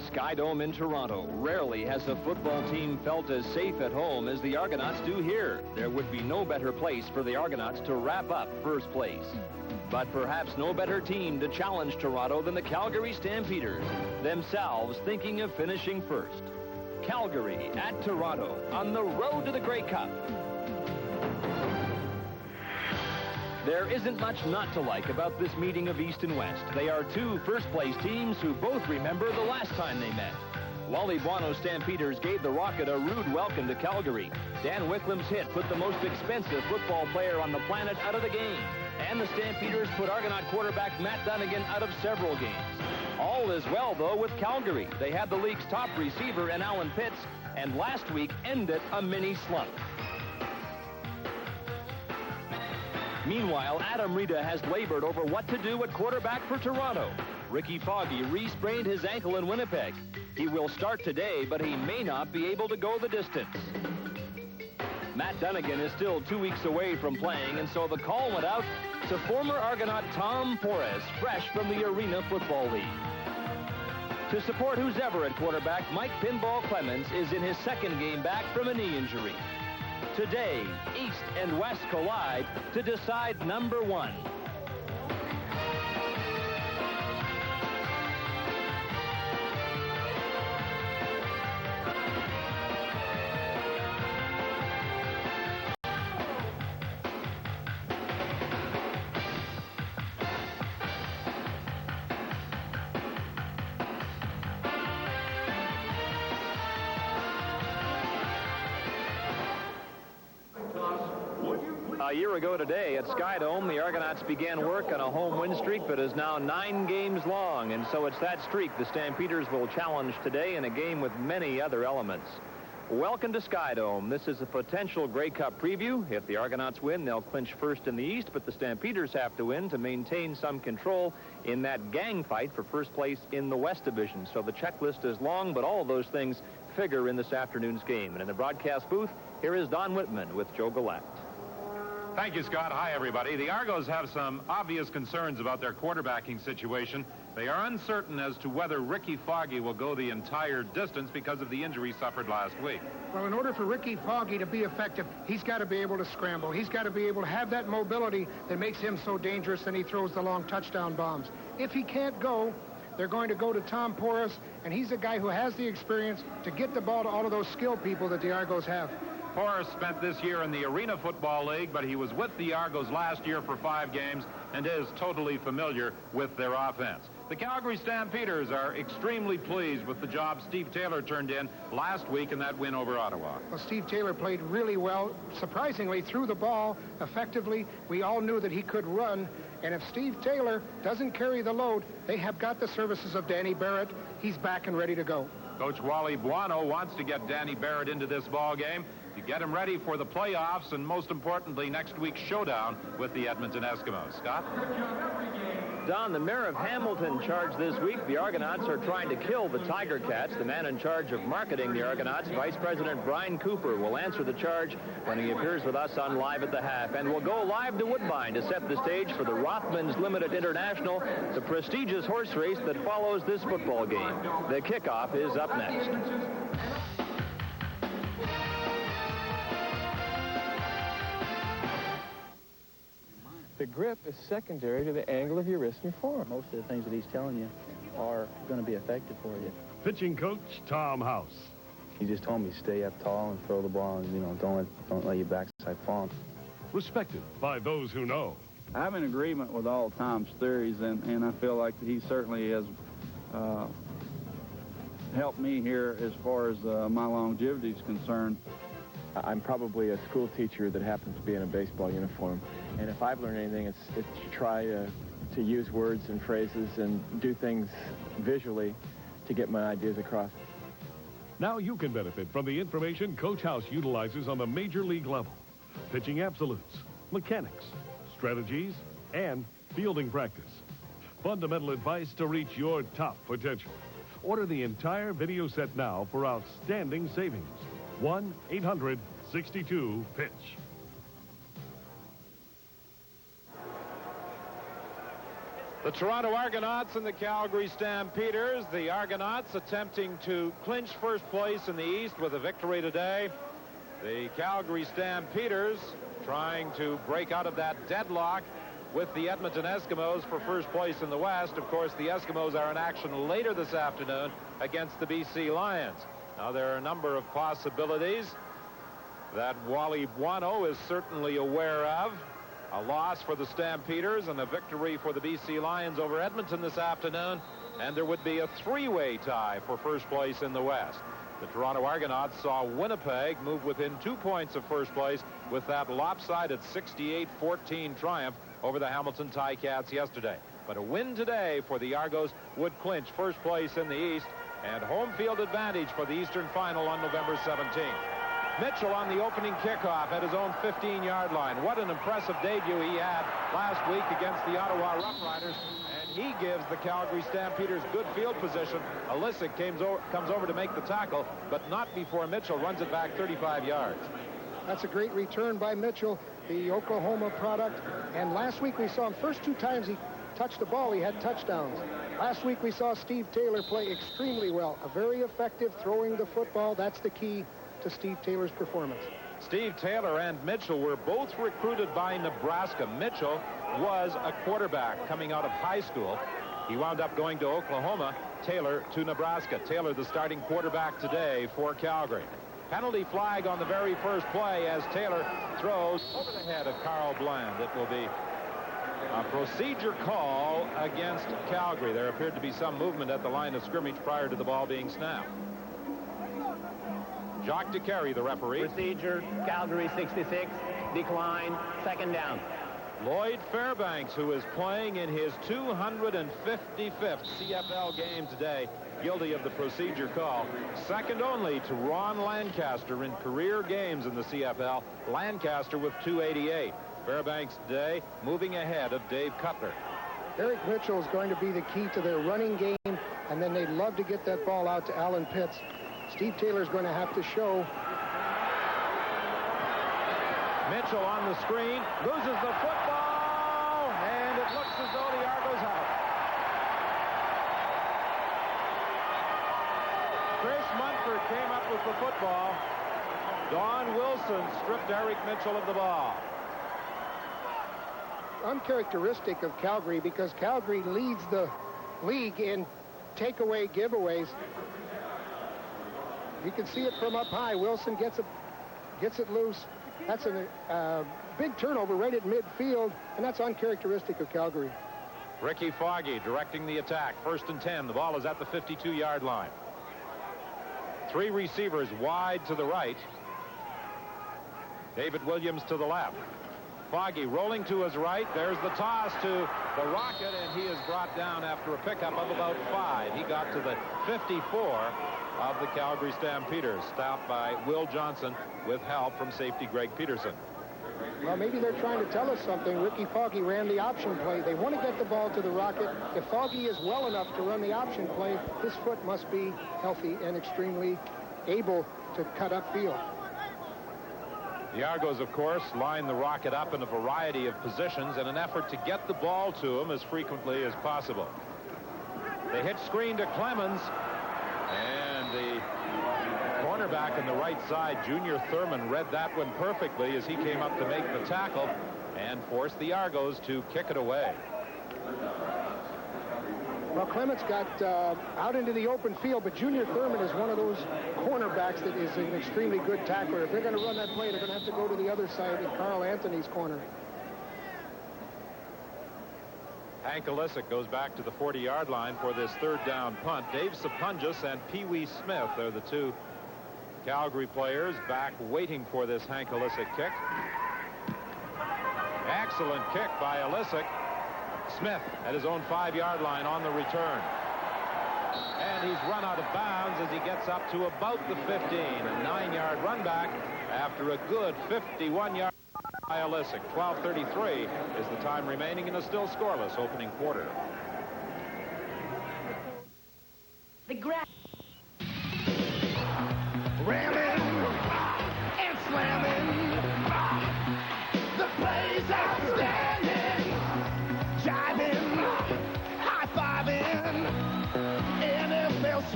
Sky Dome in Toronto. Rarely has a football team felt as safe at home as the Argonauts do here. There would be no better place for the Argonauts to wrap up first place. But perhaps no better team to challenge Toronto than the Calgary Stampeders, themselves thinking of finishing first. Calgary at Toronto on the road to the Grey Cup. There isn't much not to like about this meeting of East and West. They are two first-place teams who both remember the last time they met. Wally Buono's Stampeders gave the Rocket a rude welcome to Calgary. Dan Wicklam's hit put the most expensive football player on the planet out of the game. And the Stampeders put Argonaut quarterback Matt Dunnigan out of several games. All is well, though, with Calgary. They had the league's top receiver in Alan Pitts, and last week ended a mini slump. Meanwhile, Adam Rita has labored over what to do at quarterback for Toronto. Ricky Foggy re-sprained his ankle in Winnipeg. He will start today, but he may not be able to go the distance. Matt Dunnigan is still 2 weeks away from playing, and so the call went out to former Argonaut Tom Porras, fresh from the Arena Football League. To support who's ever at quarterback, Mike Pinball Clemens is in his second game back from a knee injury. Today, East and West collide to decide number one. A year ago today at Sky Dome, the Argonauts began work on a home win streak that is now 9 games long, and so it's that streak the Stampeders will challenge today in a game with many other elements. Welcome to Sky Dome. This is a potential Grey Cup preview. If the Argonauts win, they'll clinch first in the East, but the Stampeders have to win to maintain some control in that gang fight for first place in the West Division. So the checklist is long, but all of those things figure in this afternoon's game. And in the broadcast booth, here is Don Whitman with Joe Gillette. Thank you, Scott. Hi, everybody. The Argos have some obvious concerns about their quarterbacking situation. They are uncertain as to whether Ricky Foggy will go the entire distance because of the injury suffered last week. Well, in order for Ricky Foggy to be effective, he's got to be able to scramble. He's got to be able to have that mobility that makes him so dangerous and he throws the long touchdown bombs. If he can't go, they're going to go to Tom Porras, and he's a guy who has the experience to get the ball to all of those skilled people that the Argos have. Porras spent this year in the Arena Football League, but he was with the Argos last year for 5 games and is totally familiar with their offense. The Calgary Stampeders are extremely pleased with the job Steve Taylor turned in last week in that win over Ottawa. Well, Steve Taylor played really well, surprisingly threw the ball effectively. We all knew that he could run, and if Steve Taylor doesn't carry the load, they have got the services of Danny Barrett. He's back and ready to go. Coach Wally Buono wants to get Danny Barrett into this ball game to get him ready for the playoffs and, most importantly, next week's showdown with the Edmonton Eskimos. Scott? Don, the mayor of Hamilton charged this week the Argonauts are trying to kill the Tiger Cats. The man in charge of marketing the Argonauts, Vice President Brian Cooper, will answer the charge when he appears with us on Live at the Half. And we'll go live to Woodbine to set the stage for the Rothmans Limited International, the prestigious horse race that follows this football game. The kickoff is up next. The grip is secondary to the angle of your wrist and your forearm. Most of the things that he's telling you are going to be effective for you. Pitching coach Tom House. He just told me stay up tall and throw the ball, and don't let your backside fall. Respected by those who know. I'm in agreement with all Tom's theories, and I feel like he certainly has helped me here as far as my longevity is concerned. I'm probably a school teacher that happens to be in a baseball uniform. And if I've learned anything, it's to try to use words and phrases and do things visually to get my ideas across. Now you can benefit from the information Coach House utilizes on the major league level. Pitching absolutes, mechanics, strategies, and fielding practice. Fundamental advice to reach your top potential. Order the entire video set now for outstanding savings. 1-800-62-PITCH. The Toronto Argonauts and the Calgary Stampeders. The Argonauts attempting to clinch first place in the East with a victory today. The Calgary Stampeders trying to break out of that deadlock with the Edmonton Eskimos for first place in the West. Of course, the Eskimos are in action later this afternoon against the BC Lions. Now, there are a number of possibilities that Wally Buono is certainly aware of. A loss for the Stampeders and a victory for the BC Lions over Edmonton this afternoon, and there would be a three-way tie for first place in the West. The Toronto Argonauts saw Winnipeg move within 2 points of first place with that lopsided 68-14 triumph over the Hamilton Ticats yesterday. But a win today for the Argos would clinch first place in the East and home field advantage for the Eastern Final on November 17th. Mitchell on the opening kickoff at his own 15-yard line. What an impressive debut he had last week against the Ottawa Roughriders, and he gives the Calgary Stampeders good field position. Alisic comes over to make the tackle, but not before Mitchell runs it back 35 yards. That's a great return by Mitchell, the Oklahoma product. And last week we saw him, first 2 times he touched the ball, he had touchdowns. Last week we saw Steve Taylor play extremely well. A very effective throwing the football. That's the key to Steve Taylor's performance. Steve Taylor and Mitchell were both recruited by Nebraska. Mitchell was a quarterback coming out of high school. He wound up going to Oklahoma. Taylor to Nebraska. Taylor the starting quarterback today for Calgary. Penalty flag on the very first play as Taylor throws over the head of Carl Bland. It will be a procedure call against Calgary. There appeared to be some movement at the line of scrimmage prior to the ball being snapped. Jacques DeCarry, the referee. Procedure, Calgary 66, decline, second down. Lloyd Fairbanks, who is playing in his 255th CFL game today, guilty of the procedure call. Second only to Ron Lancaster in career games in the CFL. Lancaster with 288. Fairbanks today moving ahead of Dave Cutler. Eric Mitchell is going to be the key to their running game, and then they'd love to get that ball out to Alan Pitts. Steve Taylor's going to have to show. Mitchell on the screen, loses the football, and it looks as though the Argos out. Chris Munford came up with the football. Don Wilson stripped Eric Mitchell of the ball. Uncharacteristic of Calgary, because Calgary leads the league in takeaway giveaways. You can see it from up high. Wilson gets it loose. That's a big turnover right at midfield, and that's uncharacteristic of Calgary. Ricky Foggy directing the attack. 1st and 10. The ball is at the 52-yard line. 3 receivers wide to the right. David Williams to the left. Foggy rolling to his right. There's the toss to the Rocket, and he is brought down after a pickup of about 5. He got to the 54 of the Calgary Stampeders, stopped by Will Johnson with help from safety Greg Peterson. Well, maybe they're trying to tell us something. Ricky Foggy ran the option play. They want to get the ball to the Rocket. If Foggy is well enough to run the option play, his foot must be healthy and extremely able to cut upfield. The Argos, of course, line the Rocket up in a variety of positions in an effort to get the ball to him as frequently as possible. They hit screen to Clemens, and the cornerback on the right side, Junior Thurman, read that one perfectly as he came up to make the tackle and forced the Argos to kick it away. Well, Clements got out into the open field, but Junior Thurman is one of those cornerbacks that is an extremely good tackler. If they're going to run that play, they're going to have to go to the other side of Carl Anthony's corner. Hank Alisic goes back to the 40-yard line for this 3rd down punt. Dave Sapungis and Pee Wee Smith are the 2 Calgary players back waiting for this Hank Alisic kick. Excellent kick by Alisic. Smith at his own 5-yard line on the return. And he's run out of bounds as he gets up to about the 15. A 9-yard run back after a good 51-yard by Alisic. 12:33 is the time remaining in a still scoreless opening quarter. The grab. Ramming and slamming. The play's outstanding. Jiving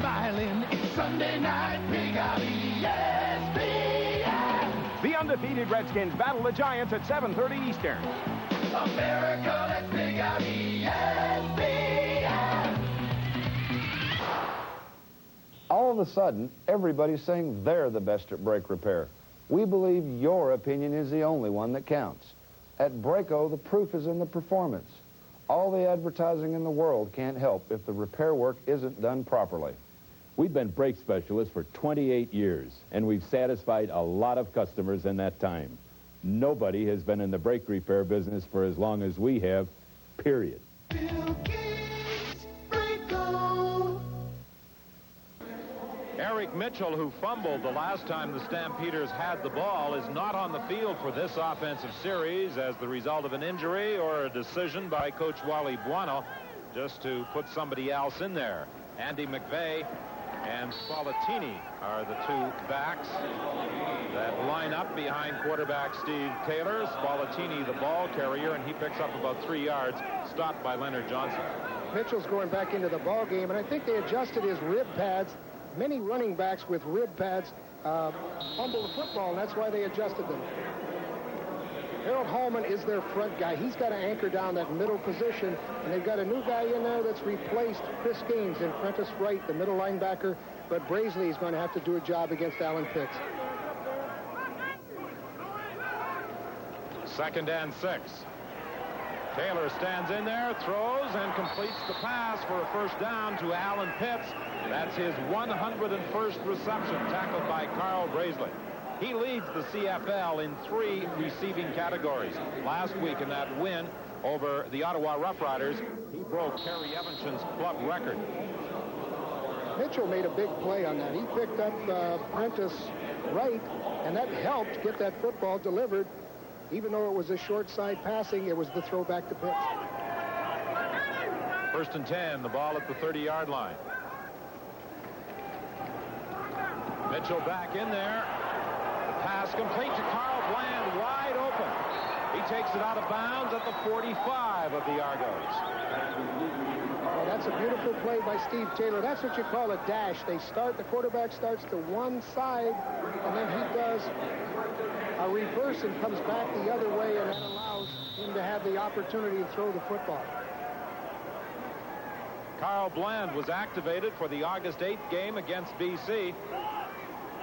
smiling. It's Sunday night, Big ESPN. The undefeated Redskins battle the Giants at 7:30 Eastern. America, that's Big ESPN. All of a sudden, everybody's saying they're the best at brake repair. We believe your opinion is the only one that counts. At Braco, the proof is in the performance. All the advertising in the world can't help if the repair work isn't done properly. We've been brake specialists for 28 years, and we've satisfied a lot of customers in that time. Nobody has been in the brake repair business for as long as we have, period. Eric Mitchell, who fumbled the last time the Stampeders had the ball, is not on the field for this offensive series as the result of an injury or a decision by Coach Wally Buono just to put somebody else in there. Andy McVeigh and Spallettini are the two backs that line up behind quarterback Steve Taylor. Spallettini the ball carrier, and he picks up about 3 yards, stopped by Leonard Johnson. Mitchell's going back into the ball game, and I think they adjusted his rib pads. Many running backs with rib pads fumble the football, and that's why they adjusted them. Harold Hallman is their front guy. He's got to anchor down that middle position, and they've got a new guy in there that's replaced Chris Gaines and Prentice Wright, the middle linebacker, but Brazeley is going to have to do a job against Alan Pitts. 2nd and 6. Taylor stands in there, throws, and completes the pass for a first down to Alan Pitts. That's his 101st reception, tackled by Carl Brazeley. He leads the CFL in 3 receiving categories. Last week in that win over the Ottawa Roughriders, he broke Kerry Evanson's club record. Mitchell made a big play on that. He picked up Prentice Wright, and that helped get that football delivered. Even though it was a short side passing, it was the throwback to Pitts. 1st and 10, the ball at the 30-yard line. Mitchell back in there. The pass complete to Carl Bland, wide open. He takes it out of bounds at the 45 of the Argos. Well, that's a beautiful play by Steve Taylor. That's what you call a dash. The quarterback starts to one side, and then he does a reverse and comes back the other way, and that allows him to have the opportunity to throw the football. Carl Bland was activated for the August 8th game against BC,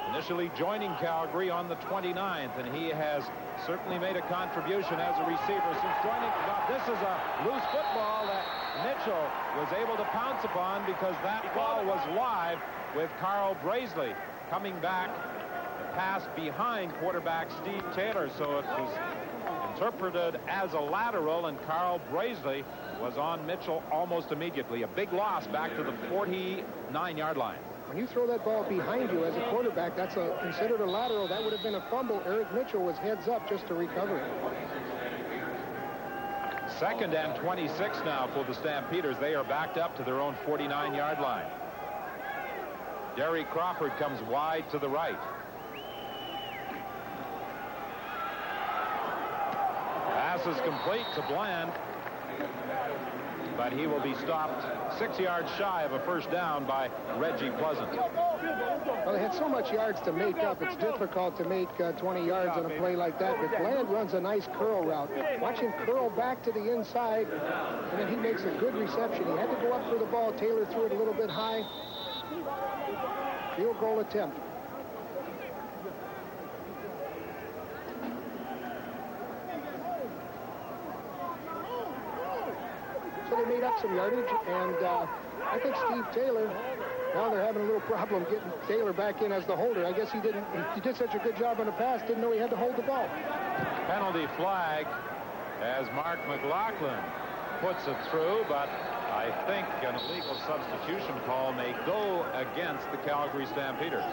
initially joining Calgary on the 29th, and he has certainly made a contribution as a receiver since joining. Now, this is a loose football that Mitchell was able to pounce upon because that ball was live with Carl Brazeley coming back to pass behind quarterback Steve Taylor, so it was interpreted as a lateral, and Carl Brazeley was on Mitchell almost immediately. A big loss back to the 49-yard line. When you throw that ball behind you as a quarterback, that's considered a lateral. That would have been a fumble. Eric Mitchell was heads up just to recover it. 2nd and 26 now for the Stampeders. They are backed up to their own 49-yard line. Derry Crawford comes wide to the right. Pass is complete to Bland, but he will be stopped 6 yards shy of a first down by Reggie Pleasant. Well, they had so much yards to make up. It's difficult to make 20 yards on a play like that, but Bland runs a nice curl route. Watch him curl back to the inside, and then he makes a good reception. He had to go up for the ball. Taylor threw it a little bit high. Field goal attempt. So they made up some yardage, and I think Steve Taylor, now they're having a little problem getting Taylor back in as the holder. I guess he did such a good job on the pass, didn't know he had to hold the ball. Penalty flag as Mark McLaughlin puts it through, but I think an illegal substitution call may go against the Calgary Stampeders.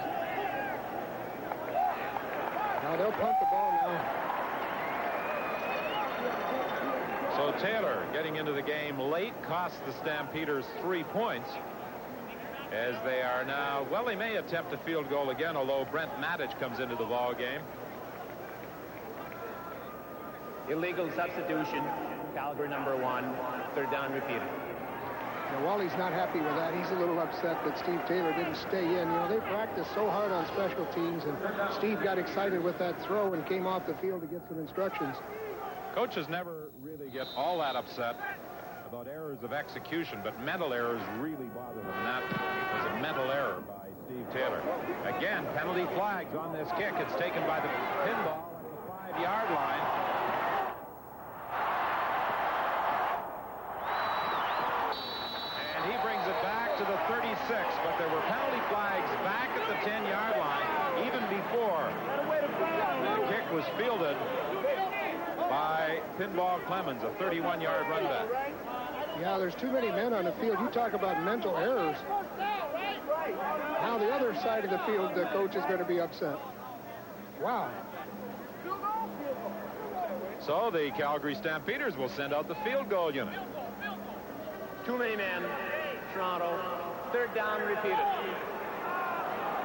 Now they'll punt the ball now. So Taylor getting into the game late costs the Stampeders 3 points as they are now, well, they may attempt a field goal again, although Brent Mattich comes into the ball game. Illegal substitution, Calgary #1, 3rd down repeated. Now Wally's not happy with that. He's a little upset that Steve Taylor didn't stay in. You know, they practiced so hard on special teams, and Steve got excited with that throw and came off the field to get some instructions. Coaches never really get all that upset about errors of execution, but mental errors really bother them, and that was a mental error by Steve Taylor. Again, penalty flags on this kick. It's taken by the pinball at the 5-yard line. And he brings it back to the 36, but there were penalty flags back at the 10-yard line even before the kick was fielded by Pinball Clemens, a 31-yard run back. Yeah, there's too many men on the field. You talk about mental errors. Now the other side of the field, the coach is going to be upset. Wow. So the Calgary Stampeders will send out the field goal unit. Too many men. Toronto. Third down, repeated.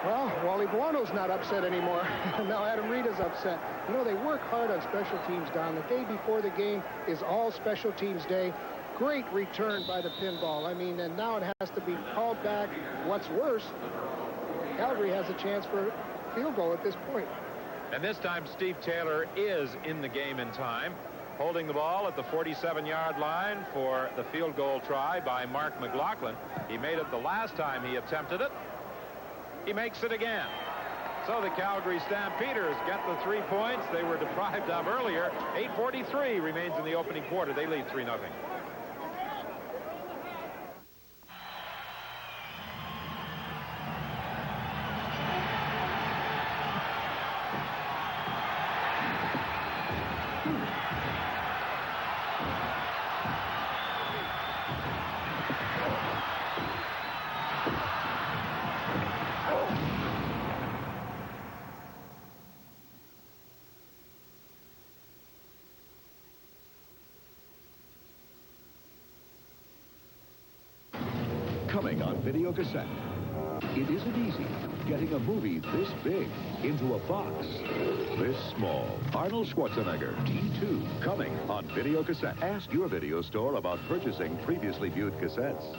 Well, Wally Buono's not upset anymore. Now Adam Reed is upset. You know, they work hard on special teams, Don. The day before the game is all special teams day. Great return by the pinball. I mean, and now it has to be called back. What's worse, Calgary has a chance for a field goal at this point. And this time, Steve Taylor is in the game in time, holding the ball at the 47-yard line for the field goal try by Mark McLaughlin. He made it the last time he attempted it. He makes it again. So the Calgary Stampeders get the 3 points they were deprived of earlier. 8:43 remains in the opening quarter. They lead 3-0. Coming on video cassette. It isn't easy getting a movie this big into a box this small. Arnold Schwarzenegger, T2, coming on video cassette. Ask your video store about purchasing previously viewed cassettes.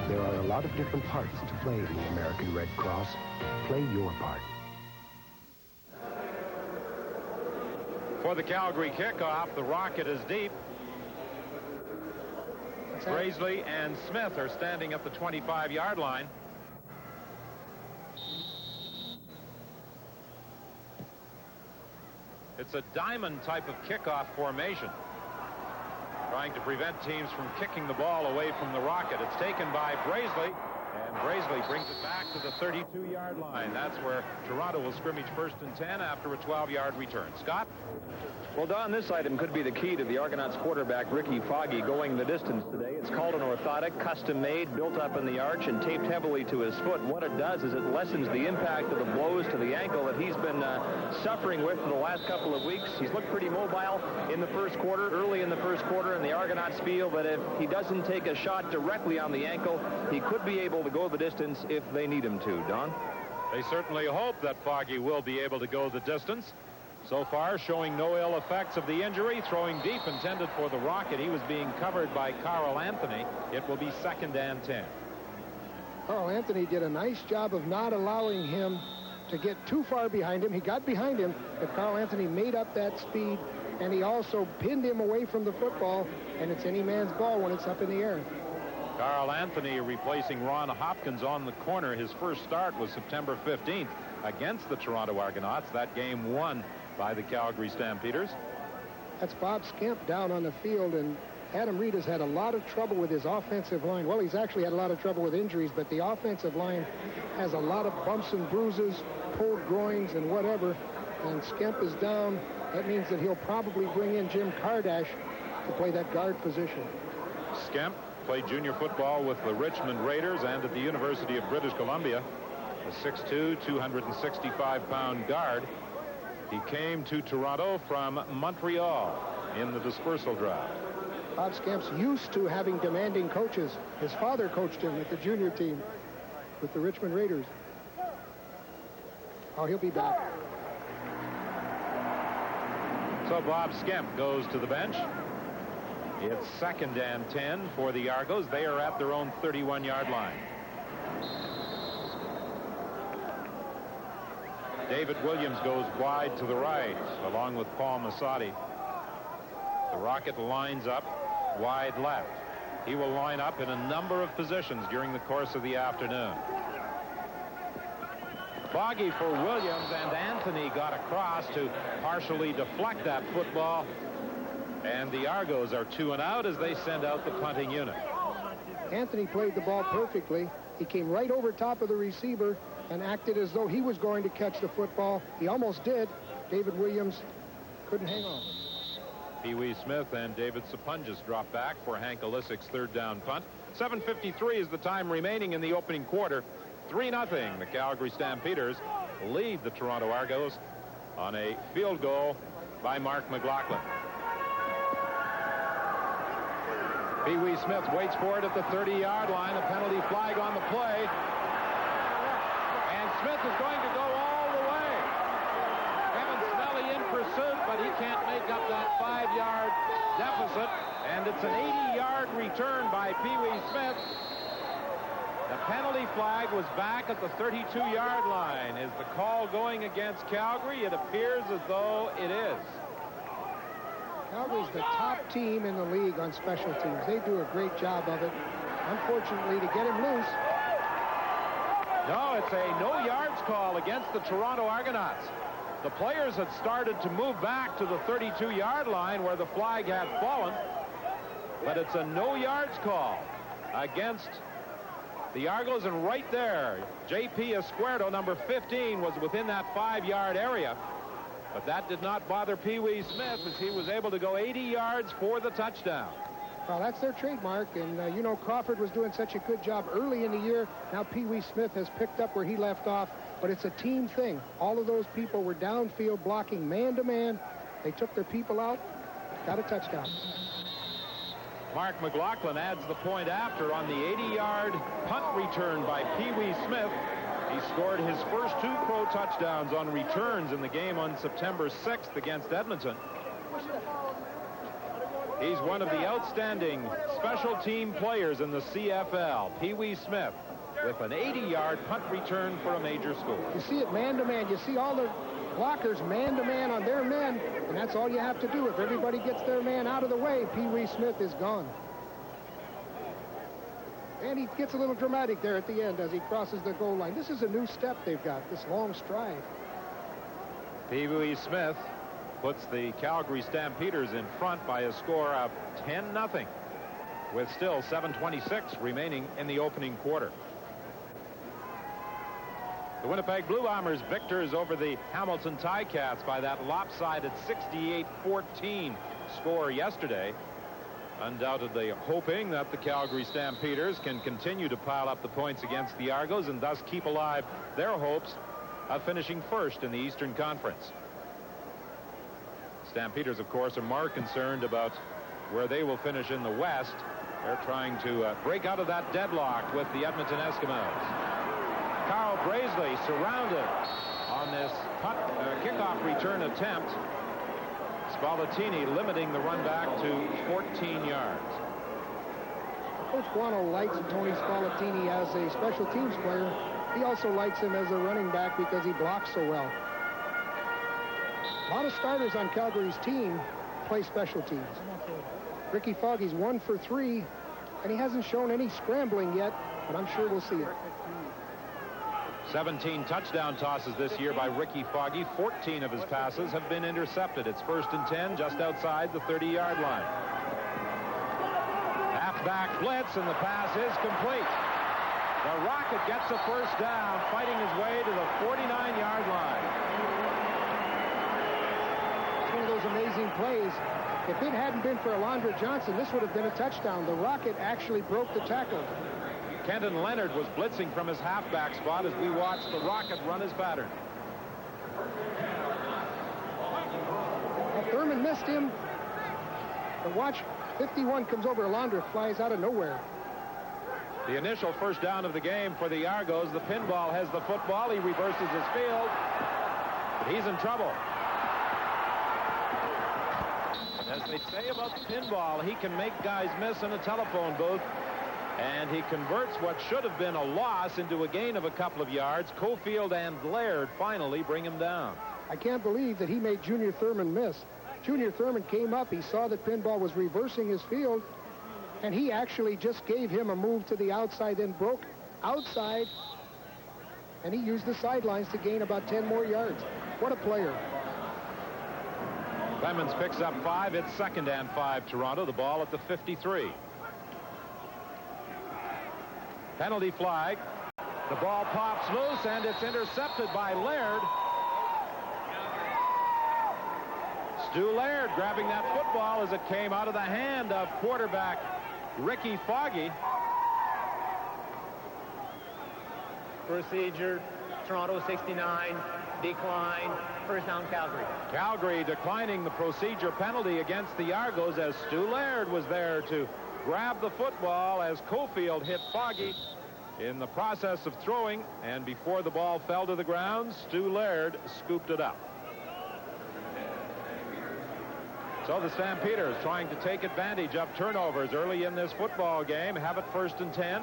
There are a lot of different parts to play in the American Red Cross. Play your part. For the Calgary kickoff, the rocket is deep. Graisley and Smith are standing at the 25-yard line. It's a diamond type of kickoff formation, trying to prevent teams from kicking the ball away from the rocket. It's taken by Graisley, and Graisley brings it back to the 32-yard line. That's where Toronto will scrimmage 1st and 10 after a 12-yard return. Scott? Well, Don, this item could be the key to the Argonauts quarterback, Ricky Foggy, going the distance today. It's called an orthotic, custom-made, built up in the arch and taped heavily to his foot. What it does is it lessens the impact of the blows to the ankle that he's been suffering with for the last couple of weeks. He's looked pretty mobile in the first quarter, early in the first quarter, and the Argonauts feel that if he doesn't take a shot directly on the ankle, he could be able to go the distance if they need him to. Don? They certainly hope that Foggy will be able to go the distance. So far, showing no ill effects of the injury, throwing deep intended for the rocket. He was being covered by Carl Anthony. It will be 2nd and 10. Carl Anthony did a nice job of not allowing him to get too far behind him. He got behind him, but Carl Anthony made up that speed, and he also pinned him away from the football, and it's any man's ball when it's up in the air. Carl Anthony replacing Ron Hopkins on the corner. His first start was September 15th against the Toronto Argonauts. That game won by the Calgary Stampeders. That's Bob Skemp down on the field, and Adam Reed has had a lot of trouble with his offensive line. Well, he's actually had a lot of trouble with injuries, but the offensive line has a lot of bumps and bruises, pulled groins and whatever, and Skemp is down. That means that he'll probably bring in Jim Kardash to play that guard position. Skemp played junior football with the Richmond Raiders and at the University of British Columbia. A 6'2", 265-pound guard. He came to Toronto from Montreal in the dispersal draft. Bob Skemp's used to having demanding coaches. His father coached him at the junior team with the Richmond Raiders. Oh, he'll be back. So Bob Skemp goes to the bench. It's 2nd and 10 for the Argos. They are at their own 31-yard line. David Williams goes wide to the right, along with Paul Massotti. The Rocket lines up wide left. He will line up in a number of positions during the course of the afternoon. Foggy for Williams, and Anthony got across to partially deflect that football. And the Argos are 2 and out as they send out the punting unit. Anthony played the ball perfectly. He came right over top of the receiver and acted as though he was going to catch the football. He almost did. David Williams couldn't hang on. Pee Wee Smith and David Sapungis drop back for Hank Olisic's 3rd down punt. 7:53 is the time remaining in the opening quarter. 3-0. The Calgary Stampeders lead the Toronto Argos on a field goal by Mark McLaughlin. Pee Wee Smith waits for it at the 30-yard line. A penalty flag on the play. And Smith is going to go all the way. Kevin Snelly in pursuit, but he can't make up that 5-yard deficit. And it's an 80-yard return by Pee Wee Smith. The penalty flag was back at the 32-yard line. Is the call going against Calgary? It appears as though it is. Calgary's the top team in the league on special teams. They do a great job of it. Unfortunately, to get him loose. No, it's a no-yards call against the Toronto Argonauts. The players had started to move back to the 32-yard line where the flag had fallen. But it's a no-yards call against the Argos, and right there, J.P. Escuerdo, number 15, was within that 5-yard area. But that did not bother Pee Wee Smith as he was able to go 80 yards for the touchdown. Well, that's their trademark, and you know, Crawford was doing such a good job early in the year. Now Pee Wee Smith has picked up where he left off, but it's a team thing. All of those people were downfield blocking man-to-man. They took their people out, got a touchdown. Mark McLaughlin adds the point after on the 80-yard punt return by Pee Wee Smith. He scored his first 2 pro touchdowns on returns in the game on September 6th against Edmonton. He's one of the outstanding special team players in the CFL. Pee Wee Smith with an 80-yard punt return for a major score. You see it man-to-man. You see all the blockers man-to-man on their men, and that's all you have to do. If everybody gets their man out of the way, Pee Wee Smith is gone. And he gets a little dramatic there at the end as he crosses the goal line. This is a new step they've got, this long stride. Pee Wee Smith puts the Calgary Stampeders in front by a score of 10-0, with still 7:26 remaining in the opening quarter. The Winnipeg Blue Bombers victors over the Hamilton Ticats by that lopsided 68-14 score yesterday. Undoubtedly hoping that the Calgary Stampeders can continue to pile up the points against the Argos and thus keep alive their hopes of finishing first in the Eastern Conference. Stampeders, of course, are more concerned about where they will finish in the West. They're trying to break out of that deadlock with the Edmonton Eskimos. Carl Braisley surrounded on this kickoff return attempt. Spallettini limiting the run back to 14 yards. Coach Guano likes Tony Spallettini as a special teams player. He also likes him as a running back because he blocks so well. A lot of starters on Calgary's team play special teams. Ricky Foggy's 1 for 3, and he hasn't shown any scrambling yet, but I'm sure we'll see it. 17 touchdown tosses this year by Ricky Foggy. 14 of his passes have been intercepted. It's 1st and 10 just outside the 30-yard line. Halfback blitz, and the pass is complete. The Rocket gets a 1st down, fighting his way to the 49-yard line. It's one of those amazing plays. If it hadn't been for Alondra Johnson, this would have been a touchdown. The Rocket actually broke the tackle. Kenton Leonard was blitzing from his halfback spot as we watched the Rocket run his pattern. Well, Thurman missed him. But watch, 51 comes over. Alondra flies out of nowhere. The initial 1st down of the game for the Argos. The pinball has the football. He reverses his field. But he's in trouble. And as they say about pinball, he can make guys miss in a telephone booth. And he converts what should have been a loss into a gain of a couple of yards. Cofield and Laird finally bring him down. I can't believe that he made Junior Thurman miss. Junior Thurman came up. He saw that pinball was reversing his field. And he actually just gave him a move to the outside, then broke outside. And he used the sidelines to gain about 10 more yards. What a player. Clemens picks up 5. It's 2nd and 5, Toronto. The ball at the 53. Penalty flag. The ball pops loose, and it's intercepted by Laird. Stu Laird grabbing that football as it came out of the hand of quarterback Ricky Foggy. Procedure, Toronto 69, decline, first down Calgary. Calgary declining the procedure penalty against the Argos as Stu Laird was there to grab the football as Cofield hit Foggy in the process of throwing, and before the ball fell to the ground, Stu Laird scooped it up. So the Stampeders trying to take advantage of turnovers early in this football game. Have it 1st and 10.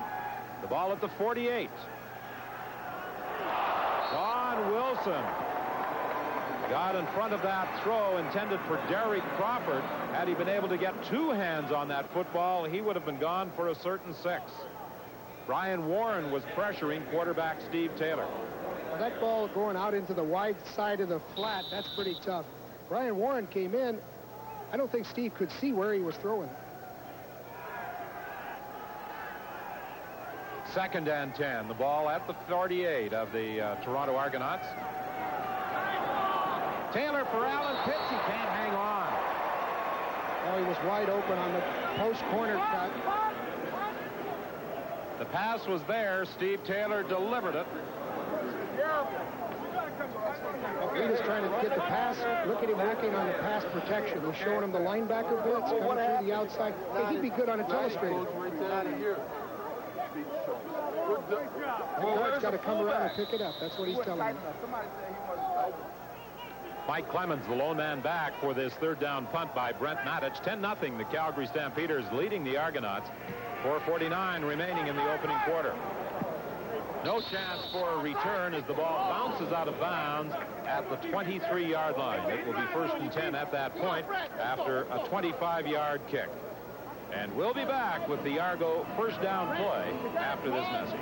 The ball at the 48. Don Wilson got in front of that throw intended for Derek Crawford. Had he been able to get 2 hands on that football, he would have been gone for a certain 6. Brian Warren was pressuring quarterback Steve Taylor. Well, that ball going out into the wide side of the flat, that's pretty tough. Brian Warren came in. I don't think Steve could see where he was throwing. 2nd and 10. The ball at the 48 of the Toronto Argonauts. Taylor for Alan Pitts. He can't hang on. Oh, he was wide open on the post corner cut. The pass was there. Steve Taylor delivered it. He was trying to get the pass. Look at him working on the pass protection. He's showing him the linebacker blitz coming through the outside. Hey, he'd be good on a telestrator. The guard's got to come around and pick it up. That's what he's telling me. Mike Clemens, the lone man back for this 3rd down punt by Brent Matich. 10-0. The Calgary Stampeders leading the Argonauts. 4:49 remaining in the opening quarter. No chance for a return as the ball bounces out of bounds at the 23-yard line. It will be 1st and 10 at that point after a 25-yard kick. And we'll be back with the Argo first down play after this message.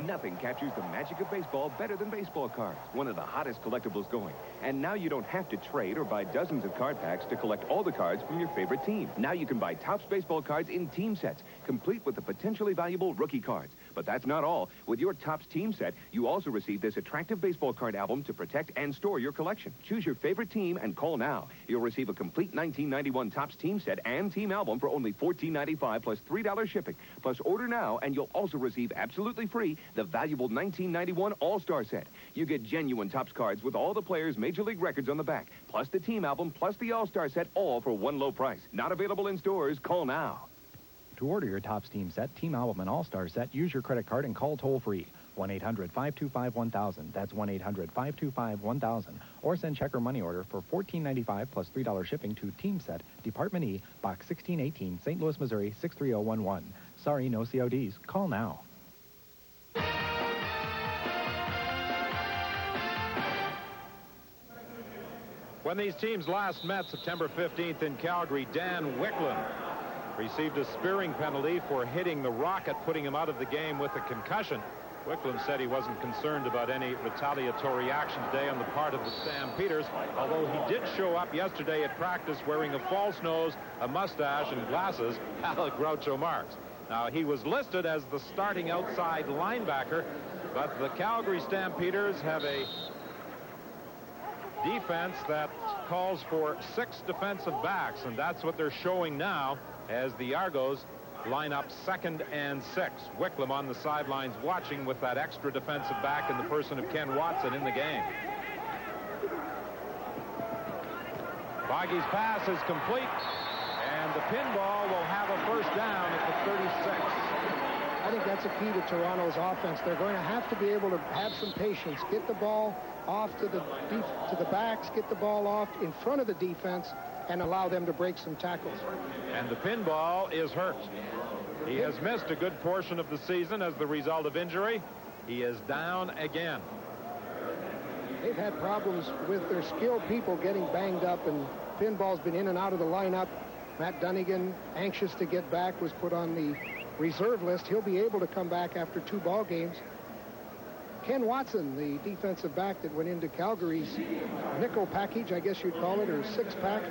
Nothing captures the magic of baseball better than baseball cards, one of the hottest collectibles going. And now you don't have to trade or buy dozens of card packs to collect all the cards from your favorite team. Now you can buy Topps baseball cards in team sets, complete with the potentially valuable rookie cards. But that's not all. With your Topps team set, you also receive this attractive baseball card album to protect and store your collection. Choose your favorite team and call now. You'll receive a complete 1991 Topps team set and team album for only $14.95 plus $3 shipping. Plus order now and you'll also receive absolutely free the valuable 1991 All-Star set. You get genuine Topps cards with all the players' Major League records on the back, plus the team album, plus the All-Star set, all for one low price. Not available in stores. Call now. To order your Topps team set, team album, and All-Star set, use your credit card and call toll-free. 1-800-525-1000. That's 1-800-525-1000. Or send check or money order for $14.95 plus $3 shipping to Team Set, Department E, Box 1618, St. Louis, Missouri, 63011. Sorry, no CODs. Call now. When these teams last met September 15th in Calgary, Dan Wicklund received a spearing penalty for hitting the rocket, putting him out of the game with a concussion. Wicklund said he wasn't concerned about any retaliatory action today on the part of the Stampeders, although he did show up yesterday at practice wearing a false nose, a mustache, and glasses, Alec Groucho Marx. Now, he was listed as the starting outside linebacker, but the Calgary Stampeders have a defense that calls for 6 defensive backs, and that's what they're showing now as the Argos line up 2nd and 6. Wicklund on the sidelines watching with that extra defensive back in the person of Ken Watson in the game. Foggy's pass is complete, and the pinball will have a first down at the 36. I think that's a key to Toronto's offense. They're going to have to be able to have some patience, get the ball off to the backs, get the ball off in front of the defense, and allow them to break some tackles. And the pinball is hurt. He has missed a good portion of the season as the result of injury. He is down again. They've had problems with their skilled people getting banged up, and pinball's been in and out of the lineup. Matt Dunnigan, anxious to get back, was put on the reserve list. He'll be able to come back after 2 ball games. Ken Watson, the defensive back that went into Calgary's nickel package, I guess you'd call it, or 6-pack.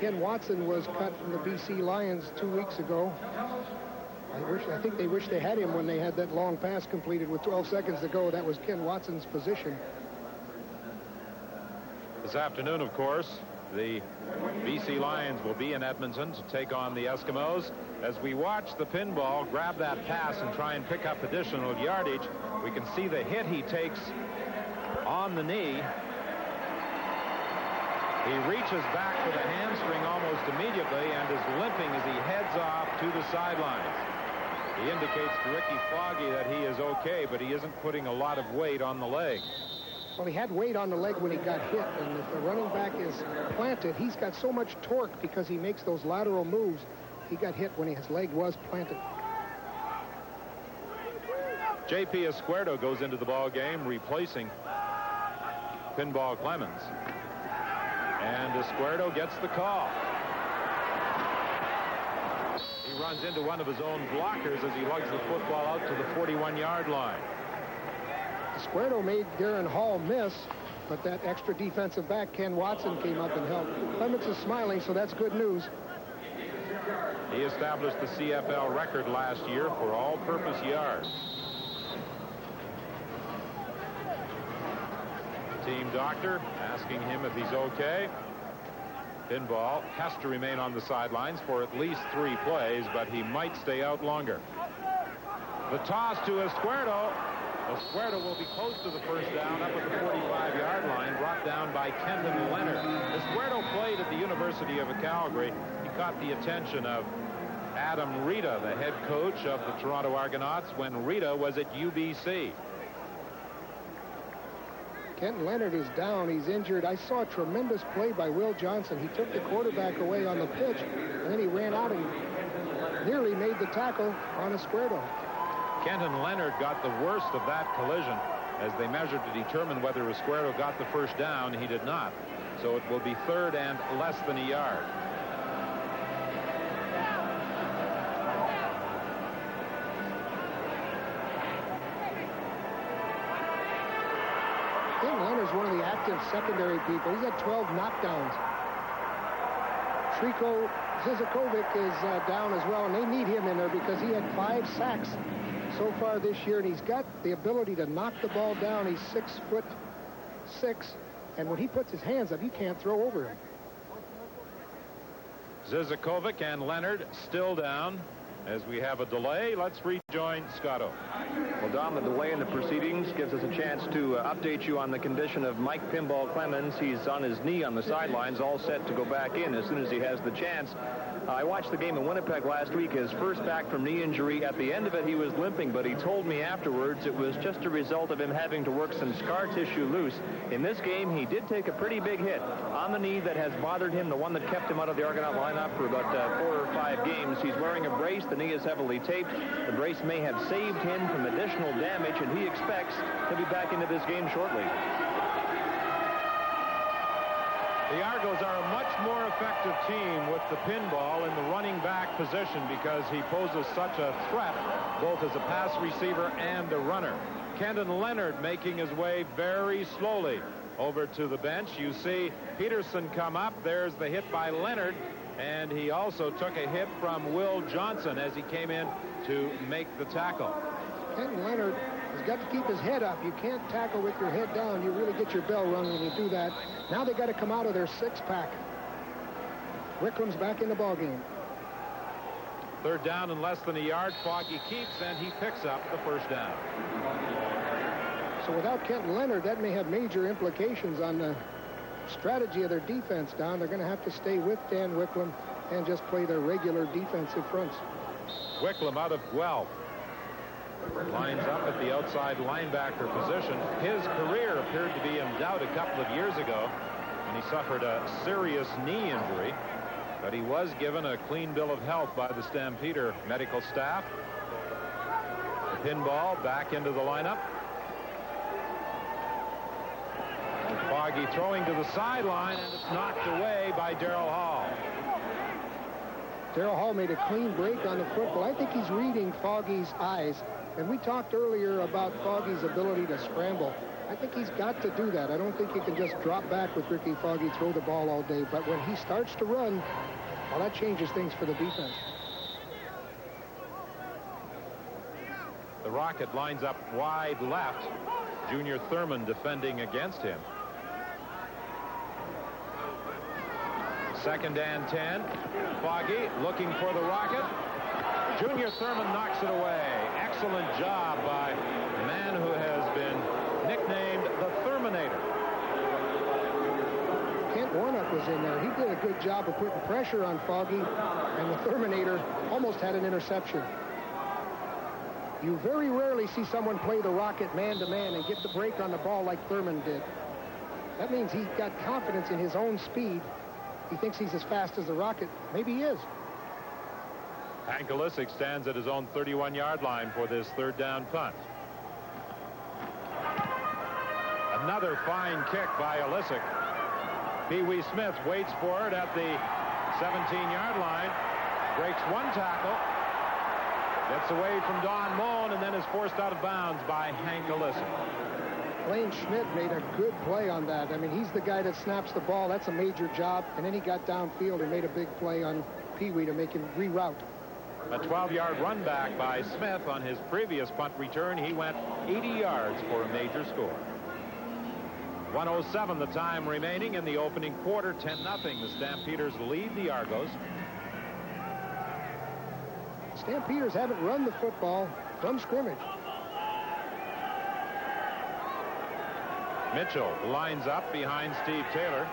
Ken Watson was cut from the BC Lions 2 weeks ago. I think they wish they had him when they had that long pass completed with 12 seconds to go. That was Ken Watson's position. This afternoon, of course, the BC Lions will be in Edmonton to take on the Eskimos. As we watch the pinball grab that pass and try and pick up additional yardage, we can see the hit he takes on the knee. He reaches back for the hamstring almost immediately and is limping as he heads off to the sidelines. He indicates to Ricky Foggy that he is okay, but he isn't putting a lot of weight on the leg. Well, he had weight on the leg when he got hit, and if the running back is planted, he's got so much torque because he makes those lateral moves. He got hit when his leg was planted. J.P. Escuerdo goes into the ball game, replacing Pinball Clemens. And Escuerdo gets the call. He runs into one of his own blockers as he lugs the football out to the 41-yard line. Escuerdo made Darren Hall miss, but that extra defensive back, Ken Watson, came up and helped. Clemens is smiling, so that's good news. He established the CFL record last year for all-purpose yards. Team doctor asking him if he's okay. Pinball has to remain on the sidelines for at least 3 plays, but he might stay out longer. The toss to Escuerdo. Escuerdo will be close to the first down up at the 45-yard line, brought down by Kenton Leonard. Escuerdo played at the University of Calgary. He caught the attention of Adam Rita, the head coach of the Toronto Argonauts, when Rita was at UBC. Kenton Leonard is down. He's injured. I saw a tremendous play by Will Johnson. He took the quarterback away on the pitch, and then he ran out and nearly made the tackle on Escuerdo. Kenton Leonard got the worst of that collision as they measured to determine whether Escuerdo got the first down. He did not. So it will be 3rd and less than a yard. Kenton Leonard's one of the active secondary people. He's got 12 knockdowns. Trico Zizakovic is down as well, and they need him in there because he had 5 sacks so far this year, and he's got the ability to knock the ball down. He's 6'6", and when he puts his hands up, you can't throw over him. Zizakovic and Leonard still down. As we have a delay, let's rejoin Scotto. Well, Dom, the delay in the proceedings gives us a chance to update you on the condition of Mike Pinball Clemens. He's on his knee on the sidelines, all set to go back in as soon as he has the chance. I watched the game in Winnipeg last week, his first back from knee injury. At the end of it, he was limping, but he told me afterwards it was just a result of him having to work some scar tissue loose. In this game, he did take a pretty big hit on the knee that has bothered him, the one that kept him out of the Argonaut lineup for about 4 or 5 games. He's wearing a brace. The knee is heavily taped. The brace may have saved him from additional damage, and he expects to be back into this game shortly. The Argos are a much more effective team with the pinball in the running back position because he poses such a threat both as a pass receiver and a runner. Kenton Leonard making his way very slowly over to the bench. You see Peterson come up. There's the hit by Leonard, and he also took a hit from Will Johnson as he came in to make the tackle. Kenton Leonard has got to keep his head up. You can't tackle with your head down. You really get your bell rung when you do that. Now they got to come out of their 6-pack. Wicklam's back in the ballgame. 3rd down and less than a yard. Foggy keeps, and he picks up the first down. So without Kenton Leonard, that may have major implications on the strategy of their defense down. They're going to have to stay with Dan Wicklam and just play their regular defensive fronts. Wicklam out of Guelph. Lines up at the outside linebacker position. His career appeared to be in doubt a couple of years ago when he suffered a serious knee injury, but he was given a clean bill of health by the Stampeder medical staff. The pinball back into the lineup. Foggy throwing to the sideline, and it's knocked away by Darrell Hall. Darrell Hall made a clean break on the football. I think he's reading Foggy's eyes. And we talked earlier about Foggy's ability to scramble. I think he's got to do that. I don't think he can just drop back with Ricky Foggy, throw the ball all day. But when he starts to run, well, that changes things for the defense. The Rocket lines up wide left. Junior Thurman defending against him. 2nd and 10. Foggy looking for the Rocket. Junior Thurman knocks it away. Excellent job by the man who has been nicknamed the Thurminator. Kent Warnock was in there. He did a good job of putting pressure on Foggy, and the Thurminator almost had an interception. You very rarely see someone play the Rocket man-to-man and get the break on the ball like Thurman did. That means he got confidence in his own speed. He thinks he's as fast as the Rocket. Maybe he is. Hank Olisic stands at his own 31-yard line for this 3rd down punt. Another fine kick by Olisic. Pee Wee Smith waits for it at the 17-yard line. Breaks one tackle. Gets away from Don Moen and then is forced out of bounds by Hank Olisic. Blaine Schmidt made a good play on that. I mean, he's the guy that snaps the ball. That's a major job. And then he got downfield and made a big play on Pee Wee to make him reroute. A 12-yard run back by Smith on his previous punt return. He went 80 yards for a major score. 1:07 the time remaining in the opening quarter. 10-0. The Stampeders lead the Argos. Stampeders haven't run the football from scrimmage. Mitchell lines up behind Steve Taylor.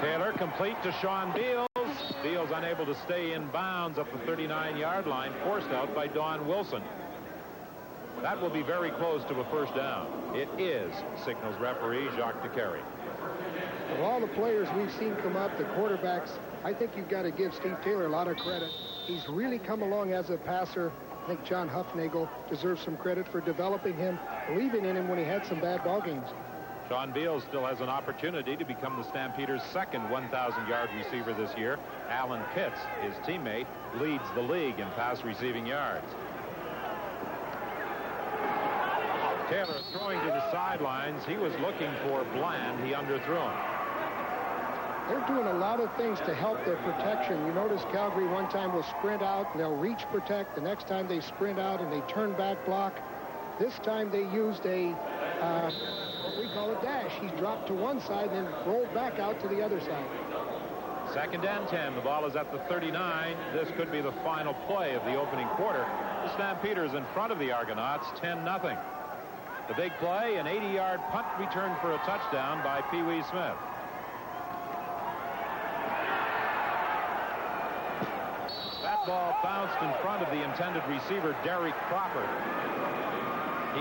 Taylor complete to Sean Beals. Beals unable to stay in bounds up the 39-yard line, forced out by Don Wilson. That will be very close to a 1st down. It is, signals referee Jacques DeCarry. Of all the players we've seen come up, the quarterbacks, I think you've got to give Steve Taylor a lot of credit. He's really come along as a passer. I think John Huffnagel deserves some credit for developing him, believing in him when he had some bad ball games. Sean Beals still has an opportunity to become the Stampeders' 2nd 1,000-yard receiver this year. Alan Pitts, his teammate, leads the league in pass receiving yards. Taylor throwing to the sidelines. He was looking for Bland. He underthrew him. They're doing a lot of things to help their protection. You notice Calgary one time will sprint out and they'll reach protect. The next time they sprint out and they turn back block. This time they used a what we call a dash. He's dropped to one side and then rolled back out to the other side. 2nd and 10. The ball is at the 39. This could be the final play of the opening quarter. The Stampeders in front of the Argonauts, 10-0. The big play, an 80-yard punt return for a touchdown by Pee Wee Smith. That ball bounced in front of the intended receiver, Derek Crawford.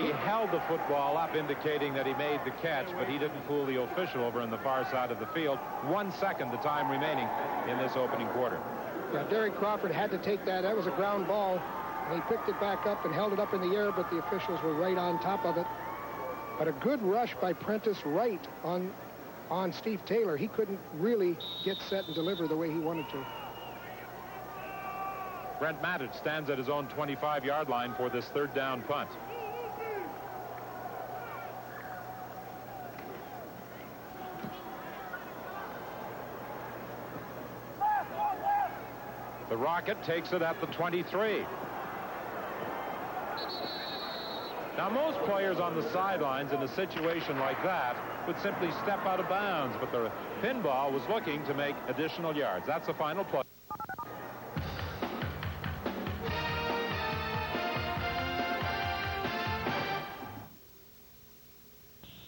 He held the football up, indicating that he made the catch, but he didn't fool the official over on the far side of the field. 1 second, the time remaining in this opening quarter. Yeah, Derek Crawford had to take that. That was a ground ball. And he picked it back up and held it up in the air, but the officials were right on top of it. But a good rush by Prentice Wright on Steve Taylor. He couldn't really get set and deliver the way he wanted to. Brent Mattich stands at his own 25-yard line for this 3rd down punt. The Rocket takes it at the 23. Now, most players on the sidelines in a situation like that would simply step out of bounds, but the pinball was looking to make additional yards. That's the final play.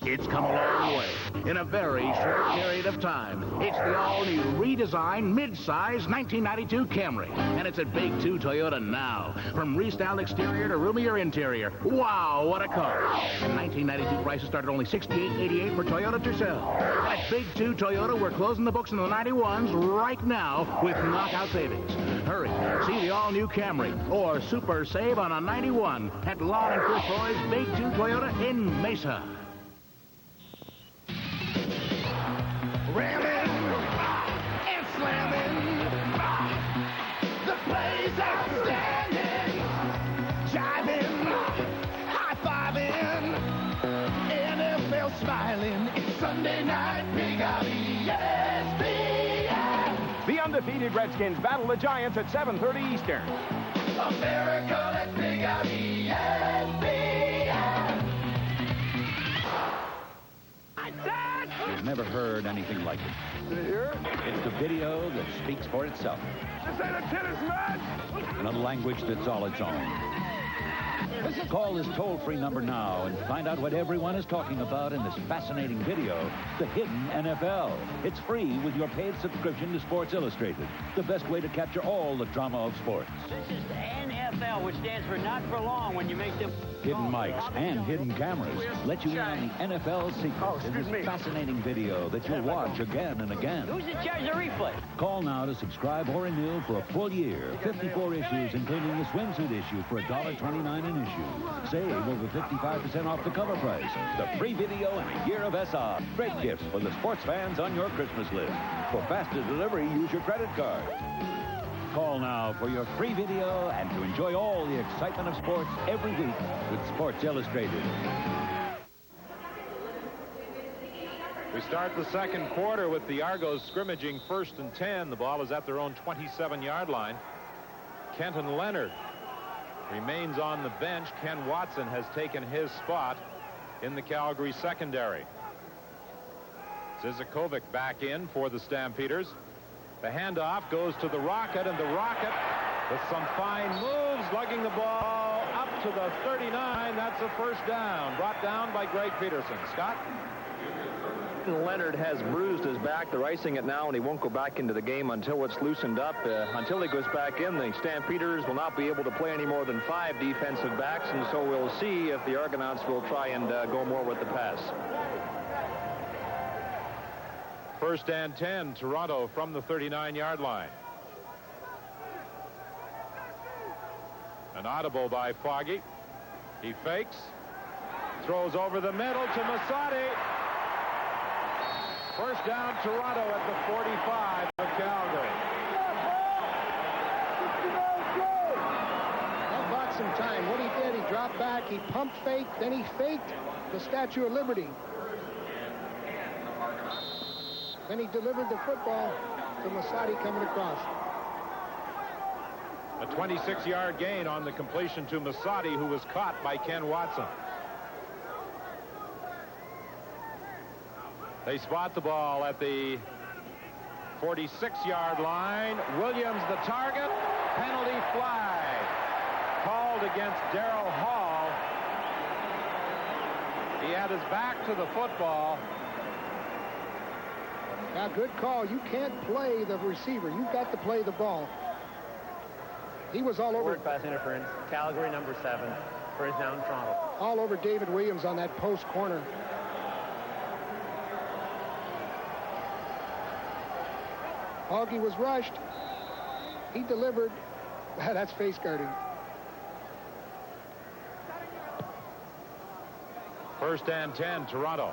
It's come a long way in a very short period of time. It's the all-new, redesigned, mid-size 1992 Camry. And it's at Big 2 Toyota now. From restyled exterior to roomier interior. Wow, what a car. And 1992 prices start at only $68.88 for Toyota Tercel. And at Big 2 Toyota, we're closing the books on the 91s right now with knockout savings. Hurry, see the all-new Camry or super save on a 91 at Lawn and Chris Boy's Big 2 Toyota in Mesa. Ramming and slamming, the play's outstanding, jiving, high-fiving, NFL smiling. It's Sunday night, big out ESPN. The undefeated Redskins battle the Giants at 7:30 Eastern. America, let's big out ESPN. I've never heard anything like it. Did you hear it? It's the video that speaks for itself. This ain't a tennis match. In a language that's all its own. Call this toll-free number now and find out what everyone is talking about in this fascinating video, The Hidden NFL. It's free with your paid subscription to Sports Illustrated, the best way to capture all the drama of sports. This is the NFL, which stands for not for long when you make them... Hidden mics and hidden cameras let you in on the NFL secrets in this fascinating video that you'll watch again and again. Who's in charge of replay? Call now to subscribe or renew for a full year. 54 issues, including the swimsuit issue for $1.29 an issue. Save over 55% off the cover price. The free video and a year of SR. Great gifts for the sports fans on your Christmas list. For faster delivery, use your credit card. Call now for your free video and to enjoy all the excitement of sports every week with Sports Illustrated. We start the second quarter with the Argos scrimmaging 1st and 10. The ball is at their own 27-yard line. Kenton Leonard remains on the bench. Ken Watson has taken his spot in the Calgary secondary. Zizakovic back in for the Stampeders. The handoff goes to the Rocket, and the Rocket, with some fine moves, lugging the ball up to the 39. That's a first down, brought down by Greg Peterson. Scott? Leonard has bruised his back. They're icing it now, and he won't go back into the game until it's loosened up. Until he goes back in, the Stampeders will not be able to play any more than 5 defensive backs, and so we'll see if the Argonauts will try and go more with the pass. 1st and 10, Toronto from the 39-yard line. An audible by Foggy. He fakes, throws over the middle to Masadi. First down, Toronto at the 45 of Calgary. That bought some time. What he did, he dropped back, he pump faked, then he faked the Statue of Liberty. Then he delivered the football to Masadi coming across. A 26-yard gain on the completion to Masadi, who was caught by Ken Watson. They spot the ball at the 46-yard line. Williams the target. Penalty flag called against Darrell Hall. He had his back to the football. Now, good call. You can't play the receiver. You've got to play the ball. He was all over. Forward pass interference. Calgary number 7. First down, Toronto. All over David Williams on that post corner. Augie was rushed. He delivered. That's face guarding. 1st and 10, Toronto.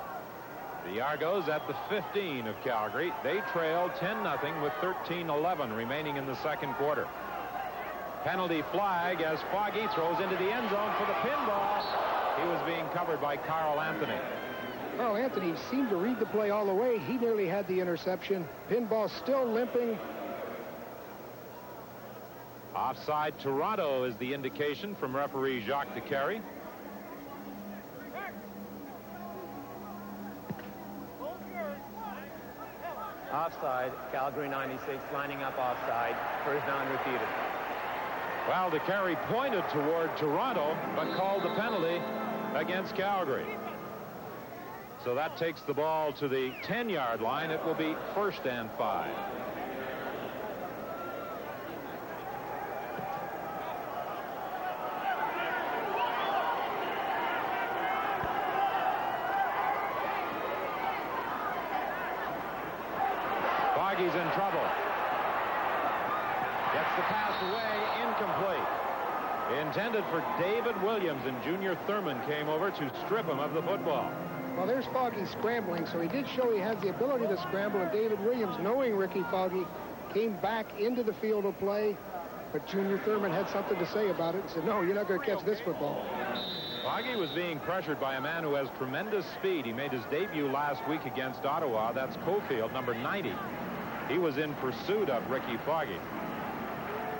The Argos at the 15 of Calgary. They trail 10-0 with 13-11 remaining in the second quarter. Penalty flag as Foggy throws into the end zone for the pinball. He was being covered by Carl Anthony. Carl Anthony seemed to read the play all the way. He nearly had the interception. Pinball still limping. Offside Toronto is the indication from referee Jacques DeCarry. Offside, Calgary 96, lining up offside. First down repeated. Well, DeCarry pointed toward Toronto, but called the penalty against Calgary. So that takes the ball to the 10-yard line. It will be 1st and 5. Foggy's in trouble. Gets the pass away, incomplete. Intended for David Williams, and Junior Thurman came over to strip him of the football. Well, there's Foggy scrambling, so he did show he has the ability to scramble, and David Williams, knowing Ricky Foggy, came back into the field of play, but Junior Thurman had something to say about it and said, no, you're not going to catch this football. Foggy was being pressured by a man who has tremendous speed. He made his debut last week against Ottawa. That's Cofield, number 90. He was in pursuit of Ricky Foggy.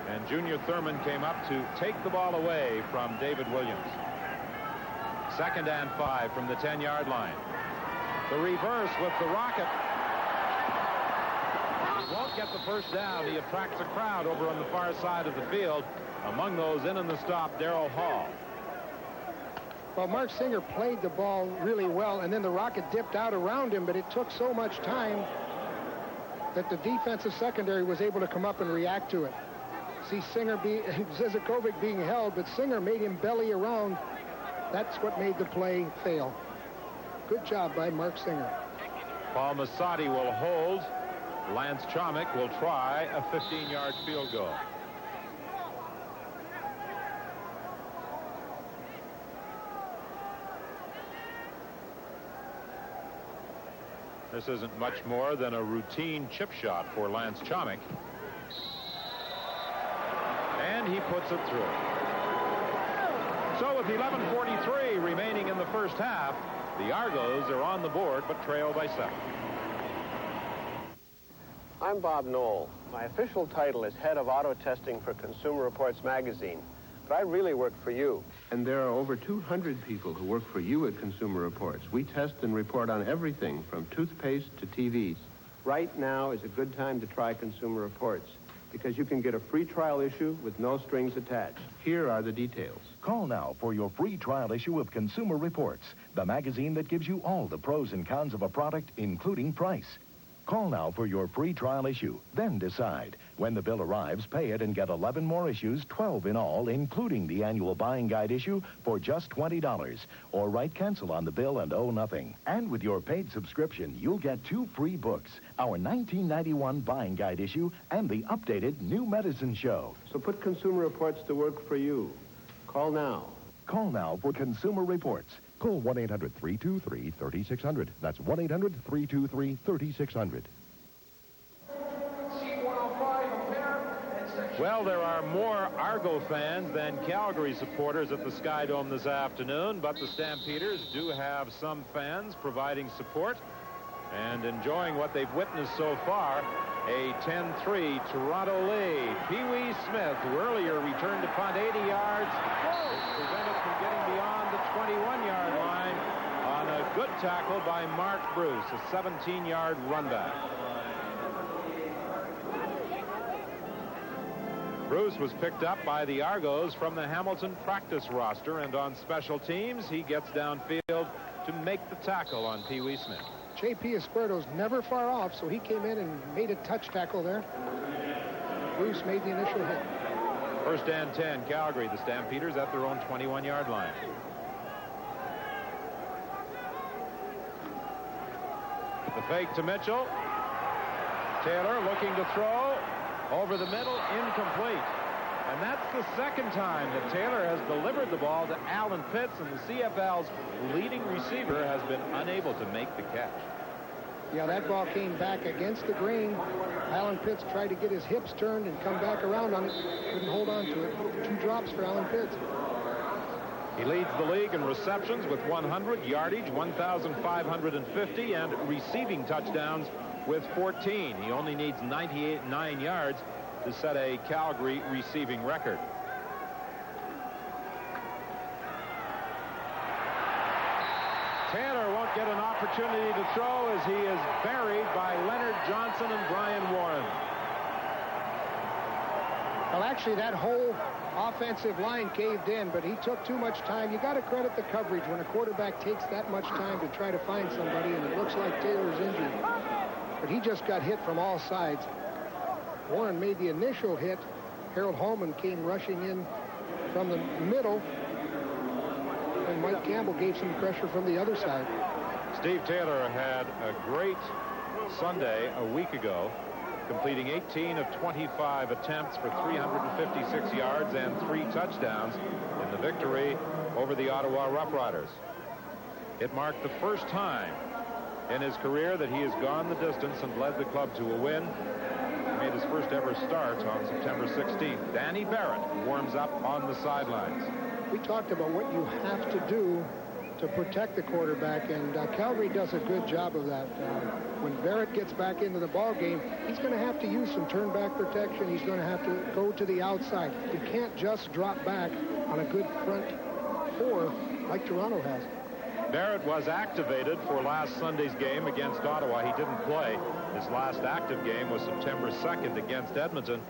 And Junior Thurman came up to take the ball away from David Williams. 2nd and 5 from the 10-yard line. The reverse with the rocket. He won't get the first down. He attracts a crowd over on the far side of the field. Among those in the stop, Darrell Hall. Well, Mark Singer played the ball really well, and then the rocket dipped out around him, but it took so much time that the defensive secondary was able to come up and react to it. See Singer Zizakovic being held, but Singer made him belly around. That's what made the play fail. Good job by Mark Singer. Paul Massotti will hold. Lance Chomick will try a 15-yard field goal. This isn't much more than a routine chip shot for Lance Chomick. And he puts it through. So with 11:43 remaining in the first half, the Argos are on the board but trail by 7. I'm Bob Knoll. My official title is head of auto testing for Consumer Reports magazine, but I really work for you. And there are over 200 people who work for you at Consumer Reports. We test and report on everything from toothpaste to TVs. Right now is a good time to try Consumer Reports, because you can get a free trial issue with no strings attached. Here are the details. Call now for your free trial issue of Consumer Reports, the magazine that gives you all the pros and cons of a product, including price. Call now for your free trial issue, then decide. When the bill arrives, pay it and get 11 more issues, 12 in all, including the annual buying guide issue, for just $20. Or write cancel on the bill and owe nothing. And with your paid subscription, you'll get 2 free books, our 1991 buying guide issue and the updated New Medicine Show. So put Consumer Reports to work for you. Call now. Call now for Consumer Reports. Call 1-800-323-3600. That's 1-800-323-3600. Well, there are more Argo fans than Calgary supporters at the Sky Dome this afternoon, but the Stampeders do have some fans providing support and enjoying what they've witnessed so far, a 10-3 Toronto lead. Pee Wee Smith, who earlier returned to punt 80 yards, is prevented from getting beyond the 21-yard line on a good tackle by Mark Bruce, a 17-yard runback. Bruce was picked up by the Argos from the Hamilton practice roster, and on special teams, he gets downfield to make the tackle on Pee Wee Smith. J.P. Esquerdo's never far off, so he came in and made a touch tackle there. Bruce made the initial hit. 1st and 10, Calgary. The Stampeders at their own 21-yard line. The fake to Mitchell. Taylor looking to throw. Over the middle, incomplete. And that's the second time that Taylor has delivered the ball to Alan Pitts, and the CFL's leading receiver has been unable to make the catch. Yeah, that ball came back against the grain. Alan Pitts tried to get his hips turned and come back around on it. Couldn't hold on to it. 2 drops for Alan Pitts. He leads the league in receptions with 100, yardage 1,550, and receiving touchdowns with 14. He only needs 9 yards to set a Calgary receiving record. Taylor won't get an opportunity to throw as he is buried by Leonard Johnson and Brian Warren. Well, actually, that whole offensive line caved in, but he took too much time. You got to credit the coverage when a quarterback takes that much time to try to find somebody, and it looks like Taylor's injured. But he just got hit from all sides. Warren made the initial hit. Harold Holman came rushing in from the middle, and Mike Campbell gave some pressure from the other side. Steve Taylor had a great Sunday a week ago, completing 18 of 25 attempts for 356 yards and 3 touchdowns in the victory over the Ottawa Roughriders. It marked the first time in his career that he has gone the distance and led the club to a win. He made his first ever start on September 16th. Danny Barrett warms up on the sidelines. We talked about what you have to do to protect the quarterback, and Calgary does a good job of that. When Barrett gets back into the ball game, he's going to have to use some turn back protection. He's going to have to go to the outside. You can't just drop back on a good front four like Toronto has. Barrett was activated for last Sunday's game against Ottawa. He didn't play. His last active game was September 2nd against Edmonton.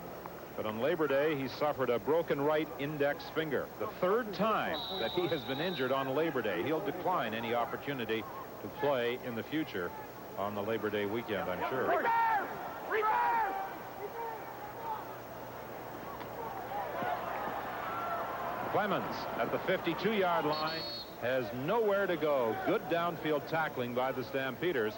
But on Labor Day, he suffered a broken right index finger. The third time that he has been injured on Labor Day. He'll decline any opportunity to play in the future on the Labor Day weekend, I'm sure. Clemens at the 52-yard line has nowhere to go. Good downfield tackling by the Stampeders.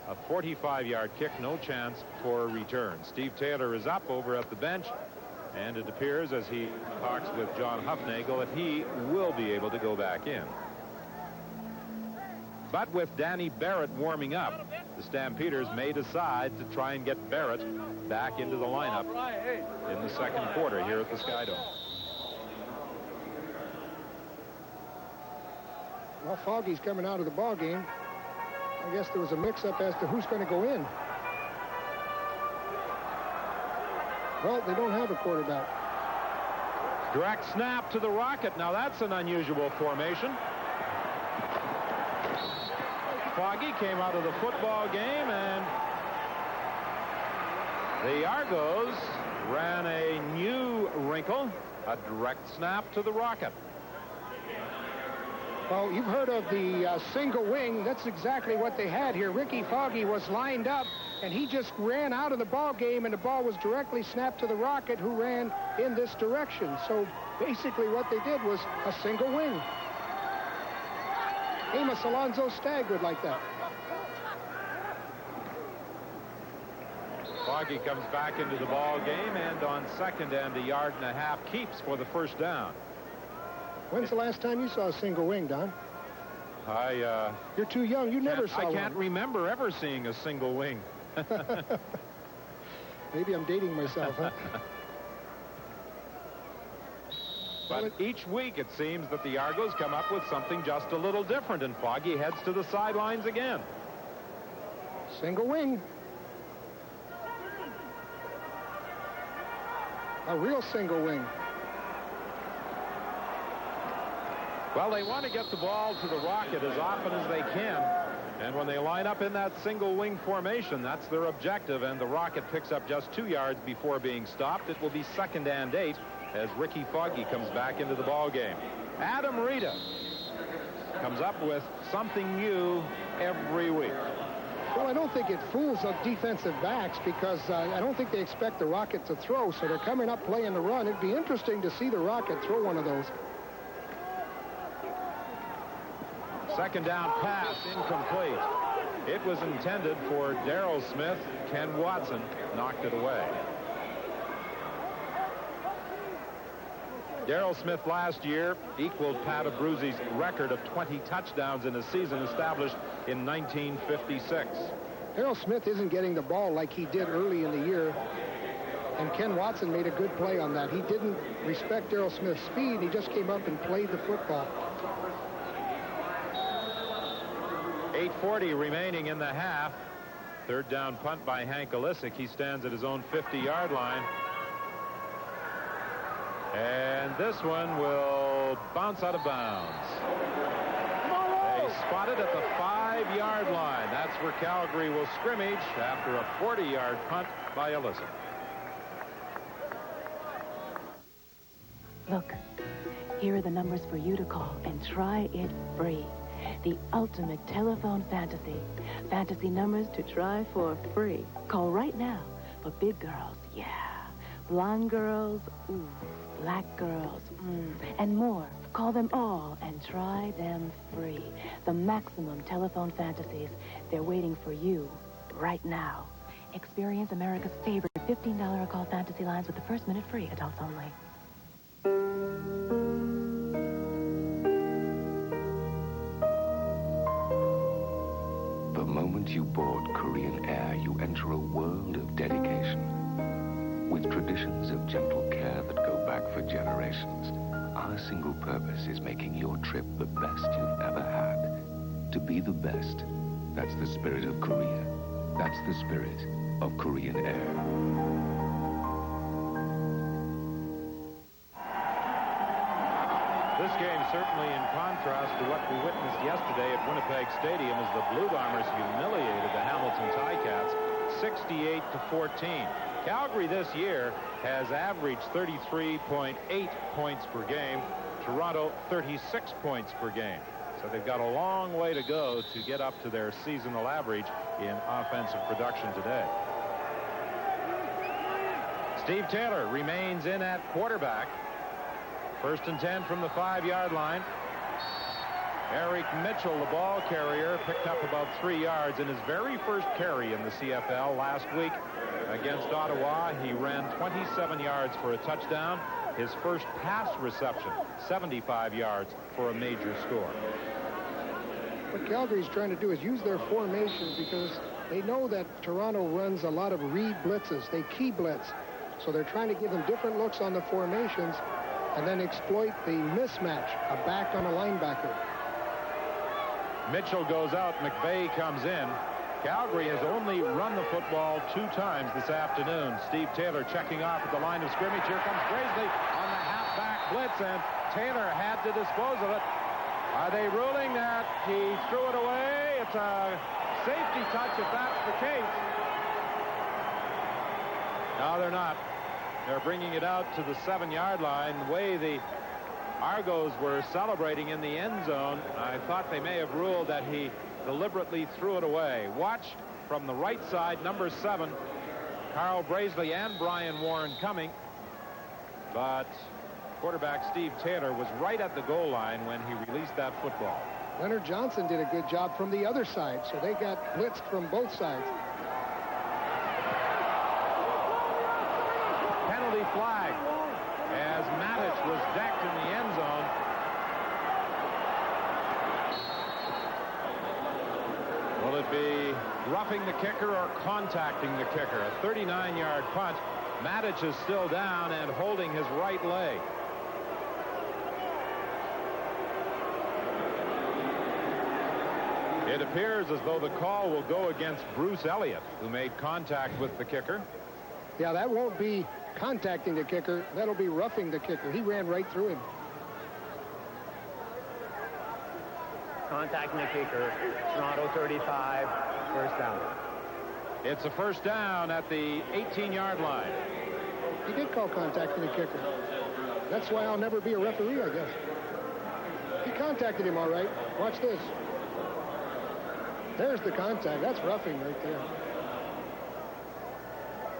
A 45-yard kick, no chance for a return. Steve Taylor is up over at the bench, and it appears as he talks with John Huffnagel that he will be able to go back in. But with Danny Barrett warming up, the Stampeders may decide to try and get Barrett back into the lineup in the second quarter here at the Skydome. Well, Foggy's coming out of the ball game. I guess there was a mix-up as to who's going to go in. Well, they don't have a quarterback. Direct snap to the Rocket. Now that's an unusual formation. Foggy came out of the football game, and the Argos ran a new wrinkle, a direct snap to the Rocket. Well, you've heard of the single wing. That's exactly what they had here. Ricky Foggy was lined up, and he just ran out of the ball game, and the ball was directly snapped to the Rocket, who ran in this direction. So basically what they did was a single wing. Amos Alonzo Stagg would like that. Foggy comes back into the ball game, and on second and a yard and a half keeps for the first down. When's the last time you saw a single wing, Don? You're too young. You never saw one. I can't remember ever seeing a single wing. Maybe I'm dating myself, huh? But each week it seems that the Argos come up with something just a little different, and Foggy heads to the sidelines again. Single wing. A real single wing. Well, they want to get the ball to the Rocket as often as they can. And when they line up in that single wing formation, that's their objective. And the Rocket picks up just 2 yards before being stopped. It will be 2nd and 8 as Ricky Foggy comes back into the ball game. Adam Rita comes up with something new every week. Well, I don't think it fools the defensive backs because I don't think they expect the Rocket to throw. So they're coming up playing the run. It'd be interesting to see the Rocket throw one of those. Second down pass, incomplete. It was intended for Darrell Smith. Ken Watson knocked it away. Darrell Smith last year equaled Pat Abruzzi's record of 20 touchdowns in a season established in 1956. Darrell Smith isn't getting the ball like he did early in the year, and Ken Watson made a good play on that. He didn't respect Darrell Smith's speed. He just came up and played the football. 8:40 remaining in the half. Third down punt by Hank Olisic. He stands at his own 50-yard line. And this one will bounce out of bounds. They spot it at the 5-yard line. That's where Calgary will scrimmage after a 40-yard punt by Olisic. Look, here are the numbers for you to call and try it free. The ultimate telephone fantasy. Fantasy numbers to try for free. Call right now for big girls, yeah. Blonde girls, ooh. Black girls, and more. Call them all and try them free. The maximum telephone fantasies. They're waiting for you right now. Experience America's favorite $15 a call fantasy lines with the first minute free. Adults only. The moment you board Korean Air, you enter a world of dedication. With traditions of gentle care that go back for generations, our single purpose is making your trip the best you've ever had. To be the best, that's the spirit of Korea. That's the spirit of Korean Air. This game certainly in contrast to what we witnessed yesterday at Winnipeg Stadium as the Blue Bombers humiliated the Hamilton Ticats 68-14. Calgary this year has averaged 33.8 points per game. Toronto, 36 points per game. So they've got a long way to go to get up to their seasonal average in offensive production today. Steve Taylor remains in at quarterback. 1st and 10 from the 5-yard line. Eric Mitchell, the ball carrier, picked up about 3 yards in his very first carry in the CFL last week against Ottawa. He ran 27 yards for a touchdown. His first pass reception, 75 yards for a major score. What Calgary's trying to do is use their formation because they know that Toronto runs a lot of read blitzes. They key blitz. So they're trying to give them different looks on the formations and then exploit the mismatch, a back on a linebacker. Mitchell goes out. McVay comes in. Calgary has only run the football 2 times this afternoon. Steve Taylor checking off at the line of scrimmage. Here comes Graisley on the halfback blitz, and Taylor had to dispose of it. Are they ruling that he threw it away? It's a safety touch if that's the case. No, they're not. They're bringing it out to the 7-yard line. The way the Argos were celebrating in the end zone, I thought they may have ruled that he deliberately threw it away. Watch from the right side, number 7, Carl Braisley and Brian Warren coming. But quarterback Steve Taylor was right at the goal line when he released that football. Leonard Johnson did a good job from the other side, so they got blitzed from both sides. Penalty flag as Matic was decked in the end zone. Will it be roughing the kicker or contacting the kicker? A 39-yard punt. Matic is still down and holding his right leg. It appears as though the call will go against Bruce Elliott, who made contact with the kicker. Yeah, that won't be contacting the kicker. That'll be roughing the kicker. He ran right through him. Contacting the kicker. Toronto 35, first down. It's a first down at the 18-yard line. He did call contacting the kicker. That's why I'll never be a referee, I guess. He contacted him all right. Watch this. There's the contact. That's roughing right there.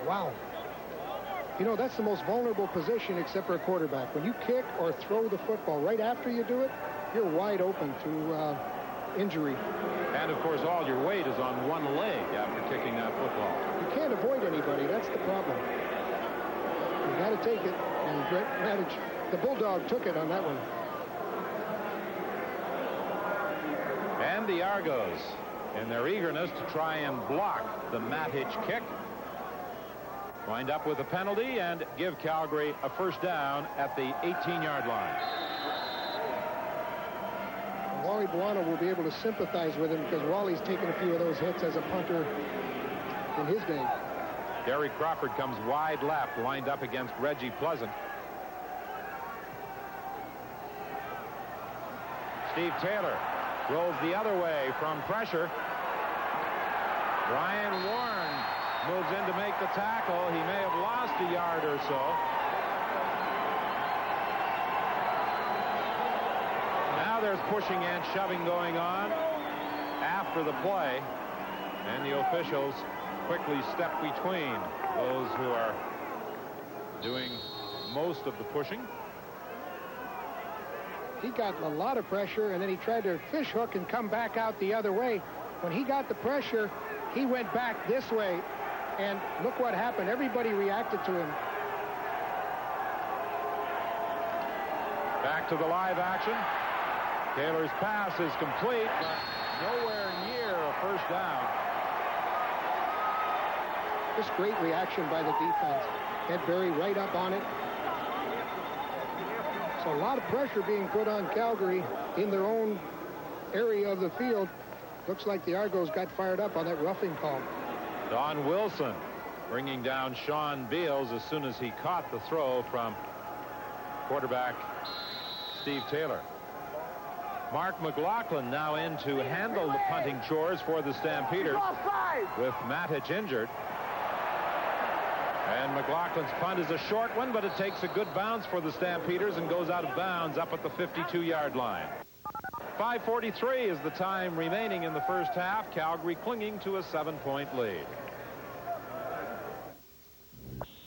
Wow. You know, that's the most vulnerable position except for a quarterback. When you kick or throw the football right after you do it, you're wide open to injury. And, of course, all your weight is on one leg after kicking that football. You can't avoid anybody. That's the problem. You got to take it. And Brett Matic, the Bulldog, took it on that one. And the Argos, in their eagerness to try and block the Matic kick, wind up with a penalty and give Calgary a first down at the 18-yard line. Wally Buono will be able to sympathize with him because Wally's taken a few of those hits as a punter in his game. Gary Crawford comes wide left, lined up against Reggie Pleasant. Steve Taylor rolls the other way from pressure. Brian Warren moves in to make the tackle. He may have lost a yard or so. there's pushing and shoving going on after the play, and the officials quickly step between those who are doing most of the pushing. He got a lot of pressure, and then he tried to fish hook and come back out the other way. When he got the pressure, he went back this way, and look what happened. Everybody reacted to him. Back to the live action. Taylor's pass is complete, but nowhere near a first down. Just great reaction by the defense. Ed Berry right up on it. So a lot of pressure being put on Calgary in their own area of the field. Looks like the Argos got fired up on that roughing call. Don Wilson bringing down Sean Beals as soon as he caught the throw from quarterback Steve Taylor. Mark McLaughlin now in to handle the punting chores for the Stampeders with Matic injured. And McLaughlin's punt is a short one, but it takes a good bounce for the Stampeders and goes out of bounds up at the 52-yard line. 5:43 is the time remaining in the first half. Calgary clinging to a 7-point lead.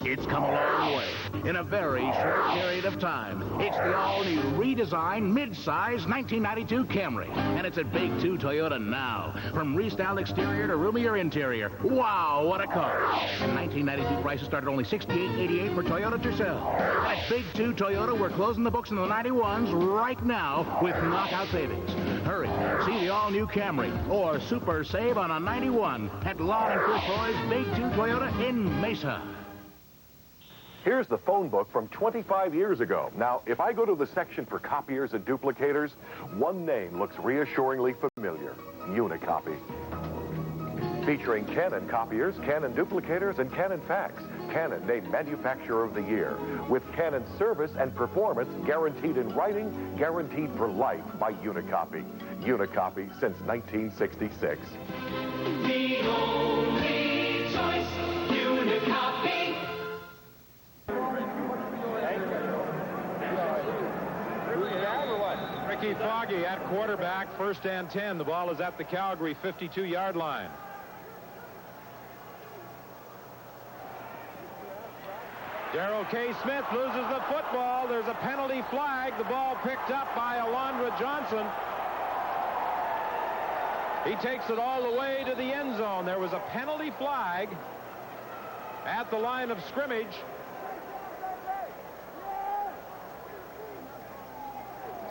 It's come a long way in a very short period of time. It's the all-new redesigned mid-size 1992 Camry, and it's at Big 2 Toyota now. From restyled exterior to roomier interior. Wow, what a car. And 1992 prices start at only $68.88 for Toyota Tercel. At Big 2 Toyota, we're closing the books on the 91s right now with knockout savings. Hurry, see the all-new Camry or super save on a 91 at Lawn and Chris Boy's Big 2 Toyota in Mesa. Here's the phone book from 25 years ago. Now, if I go to the section for copiers and duplicators, one name looks reassuringly familiar: Unicopy. Featuring Canon copiers, Canon duplicators, and Canon fax. Canon named Manufacturer of the Year, with Canon service and performance guaranteed in writing, guaranteed for life by Unicopy. Unicopy since 1966. The only choice, Unicopy. Ricky Foggy at quarterback, 1st and 10. The ball is at the Calgary 52-yard line. Darrell K. Smith loses the football. There's a penalty flag. The ball picked up by Alondra Johnson. He takes it all the way to the end zone. There was a penalty flag at the line of scrimmage.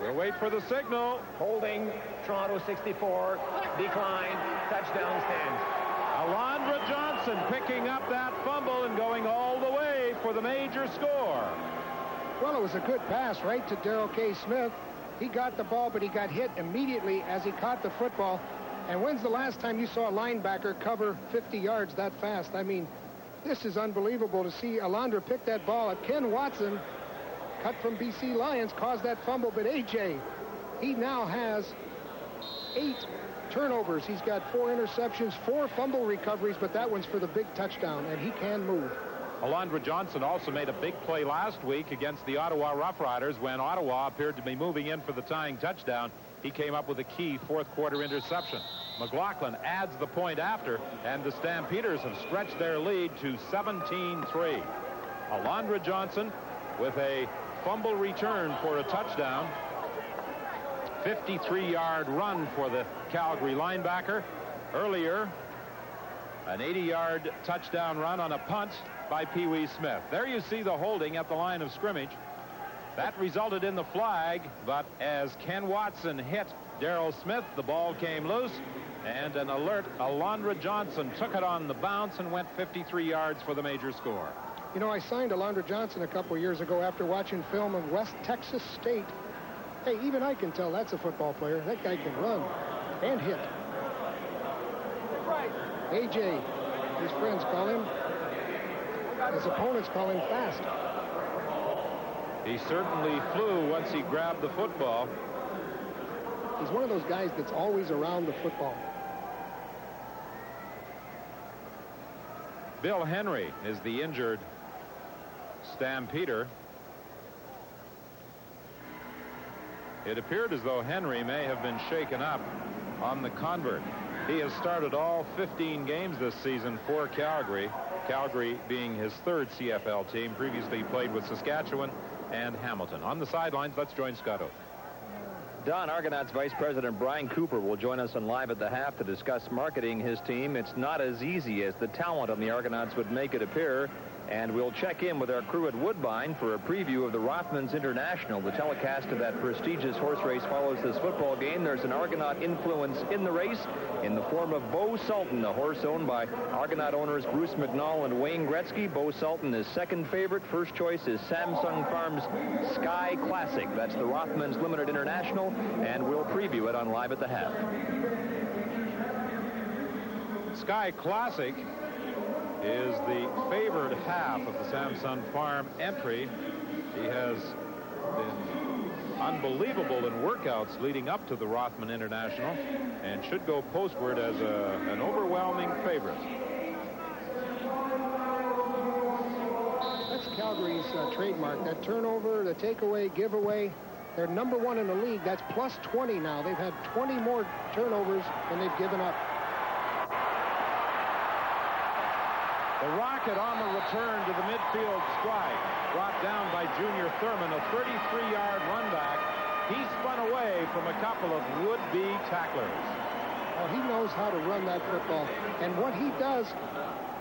We'll wait for the signal. Holding, Toronto 64, decline, touchdown stands. Alondra Johnson picking up that fumble and going all the way for the major score. Well, it was a good pass right to Darrell K. Smith. He got the ball, but he got hit immediately as he caught the football. And when's the last time you saw a linebacker cover 50 yards that fast? I mean, this is unbelievable to see Alondra pick that ball at Ken Watson. Cut from BC Lions, caused that fumble, but AJ, he now has 8 turnovers. He's got 4 interceptions, 4 fumble recoveries, but that one's for the big touchdown, and he can move. Alondra Johnson also made a big play last week against the Ottawa Rough Riders when Ottawa appeared to be moving in for the tying touchdown. He came up with a key 4th-quarter interception. McLaughlin adds the point after, and the Stampeders have stretched their lead to 17-3. Alondra Johnson with a fumble return for a touchdown. 53-yard run for the Calgary linebacker. Earlier, an 80-yard touchdown run on a punt by Pee Wee Smith. There you see the holding at the line of scrimmage. That resulted in the flag, but as Ken Watson hit Darrell Smith, the ball came loose, and an alert Alondra Johnson took it on the bounce and went 53 yards for the major score. You know, I signed Alondra Johnson a couple years ago after watching film of West Texas State. Hey, even I can tell that's a football player. That guy can run and hit. AJ, his friends call him. His opponents call him fast. He certainly flew once he grabbed the football. He's one of those guys that's always around the football. Bill Henry is the injured Stampeder. It appeared as though Henry may have been shaken up on the convert. He has started all 15 games this season for Calgary. Calgary being his third CFL team. Previously played with Saskatchewan and Hamilton. On the sidelines, let's join Scott Oak. Don, Argonauts Vice President Brian Cooper will join us on Live at the Half to discuss marketing his team. It's not as easy as the talent on the Argonauts would make it appear. And we'll check in with our crew at Woodbine for a preview of the Rothmans International. The telecast of that prestigious horse race follows this football game. There's an Argonaut influence in the race in the form of Bo Sultan, a horse owned by Argonaut owners Bruce McNall and Wayne Gretzky. Bo Sultan is second favorite. First choice is Samsung Farms Sky Classic. That's the Rothmans Limited International, and we'll preview it on Live at the Half. Sky Classic is the favored half of the Samsung Farm entry. He has been unbelievable in workouts leading up to the Rothman International and should go postward as an overwhelming favorite. That's Calgary's trademark. That turnover, the takeaway, giveaway. They're number one in the league. That's plus 20 now. They've had 20 more turnovers than they've given up. The Rocket on the return to the midfield strike. Brought down by Junior Thurman, a 33-yard run back. He spun away from a couple of would-be tacklers. Oh, he knows how to run that football. And what he does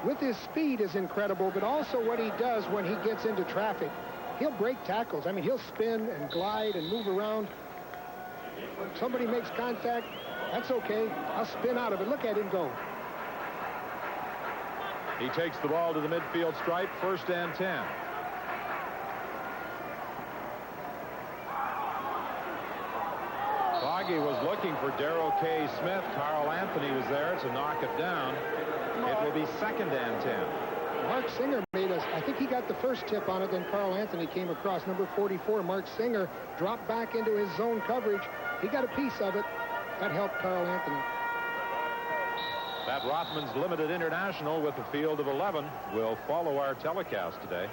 with his speed is incredible, but also what he does when he gets into traffic. He'll break tackles. I mean, he'll spin and glide and move around. If somebody makes contact, that's okay. I'll spin out of it. Look at him go. He takes the ball to the midfield stripe, 1st and 10. Foggy was looking for Darrell K. Smith. Carl Anthony was there to knock it down. It will be 2nd and 10. Mark Singer made us. I think he got the first tip on it, then Carl Anthony came across. Number 44, Mark Singer, dropped back into his zone coverage. He got a piece of it. That helped Carl Anthony. That Rothmans Limited International with a field of 11 will follow our telecast today.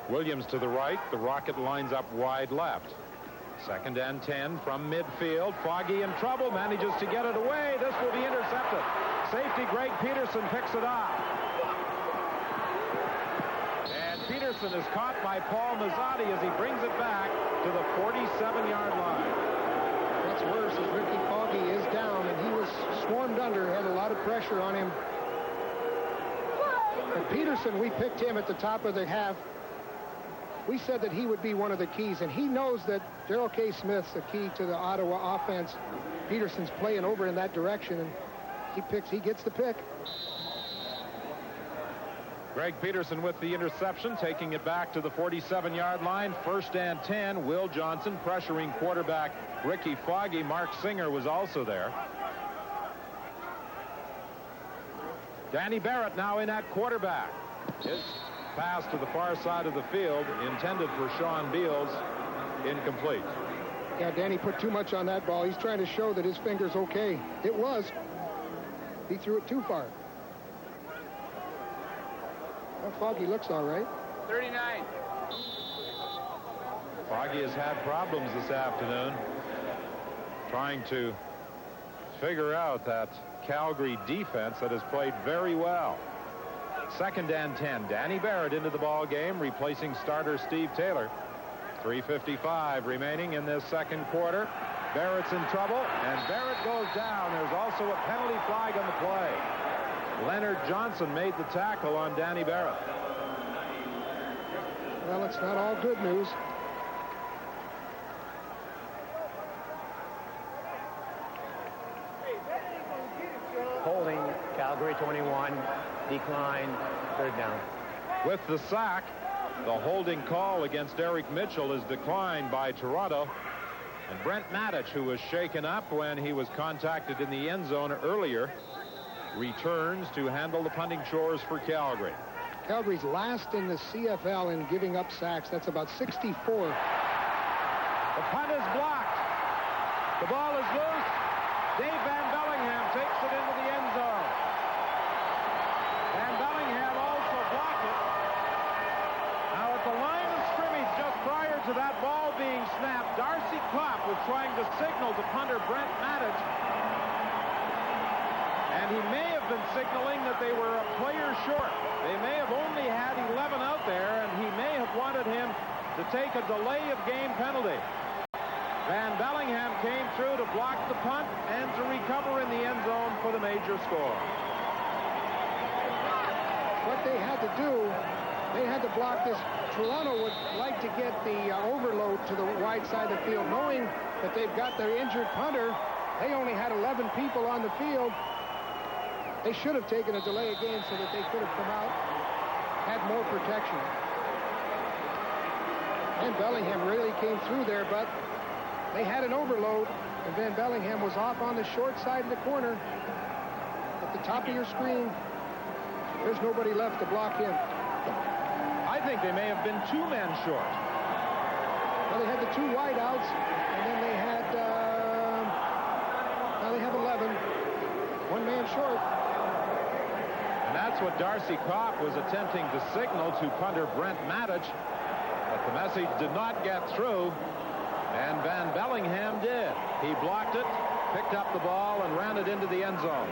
Williams to the right. The Rocket lines up wide left. 2nd and 10 from midfield. Foggy in trouble, manages to get it away. This will be intercepted. Safety Greg Peterson picks it up. Peterson is caught by Paul Mazzotti as he brings it back to the 47-yard line. What's worse is Ricky Foggy is down, and he was swarmed under, had a lot of pressure on him. And Peterson, we picked him at the top of the half. We said that he would be one of the keys, and he knows that Darrell K. Smith's the key to the Ottawa offense. Peterson's playing over in that direction, and he gets the pick. Greg Peterson with the interception, taking it back to the 47-yard line. 1st and 10. Will Johnson pressuring quarterback Ricky Foggy. Mark Singer was also there. Danny Barrett now in at quarterback. His pass to the far side of the field, intended for Sean Beals, incomplete. Yeah, Danny put too much on that ball. He's trying to show that his finger's okay. It was. He threw it too far. Well, Foggy looks all right. 39. Foggy has had problems this afternoon trying to figure out that Calgary defense that has played very well. 2nd and 10. Danny Barrett into the ball game, replacing starter Steve Taylor. 3:55 remaining in this second quarter. Barrett's in trouble, and Barrett goes down. There's also a penalty flag on the play. Leonard Johnson made the tackle on Danny Barrett. Well, it's not all good news. Holding, Calgary 21, decline, 3rd down. With the sack, the holding call against Eric Mitchell is declined by Toronto. And Brent Mattich, who was shaken up when he was contacted in the end zone earlier, returns to handle the punting chores for Calgary. Calgary's last in the CFL in giving up sacks. That's about 64. The punt is blocked. The ball is loose. Dave Van Bellingham takes it into the end zone. trying to signal to punter Brent Matic. And he may have been signaling that they were a player short. They may have only had 11 out there, and he may have wanted him to take a delay of game penalty. Van Bellingham came through to block the punt and to recover in the end zone for the major score. What they had to do, they had to block this. Toronto would like to get the overload to the wide side of the field, knowing that they've got their injured punter. They only had 11 people on the field. They should have taken a delay of game so that they could have come out, had more protection. And Bellingham really came through there, but they had an overload, and Van Bellingham was off on the short side of the corner. At the top of your screen, there's nobody left to block him. I think they may have been 2 men short. Well, they had the 2 wideouts, and then they had, now they have 11. 1 man short. And that's what Darcy Kopp was attempting to signal to punter Brent Matic. But the message did not get through. And Van Bellingham did. He blocked it, picked up the ball, and ran it into the end zone.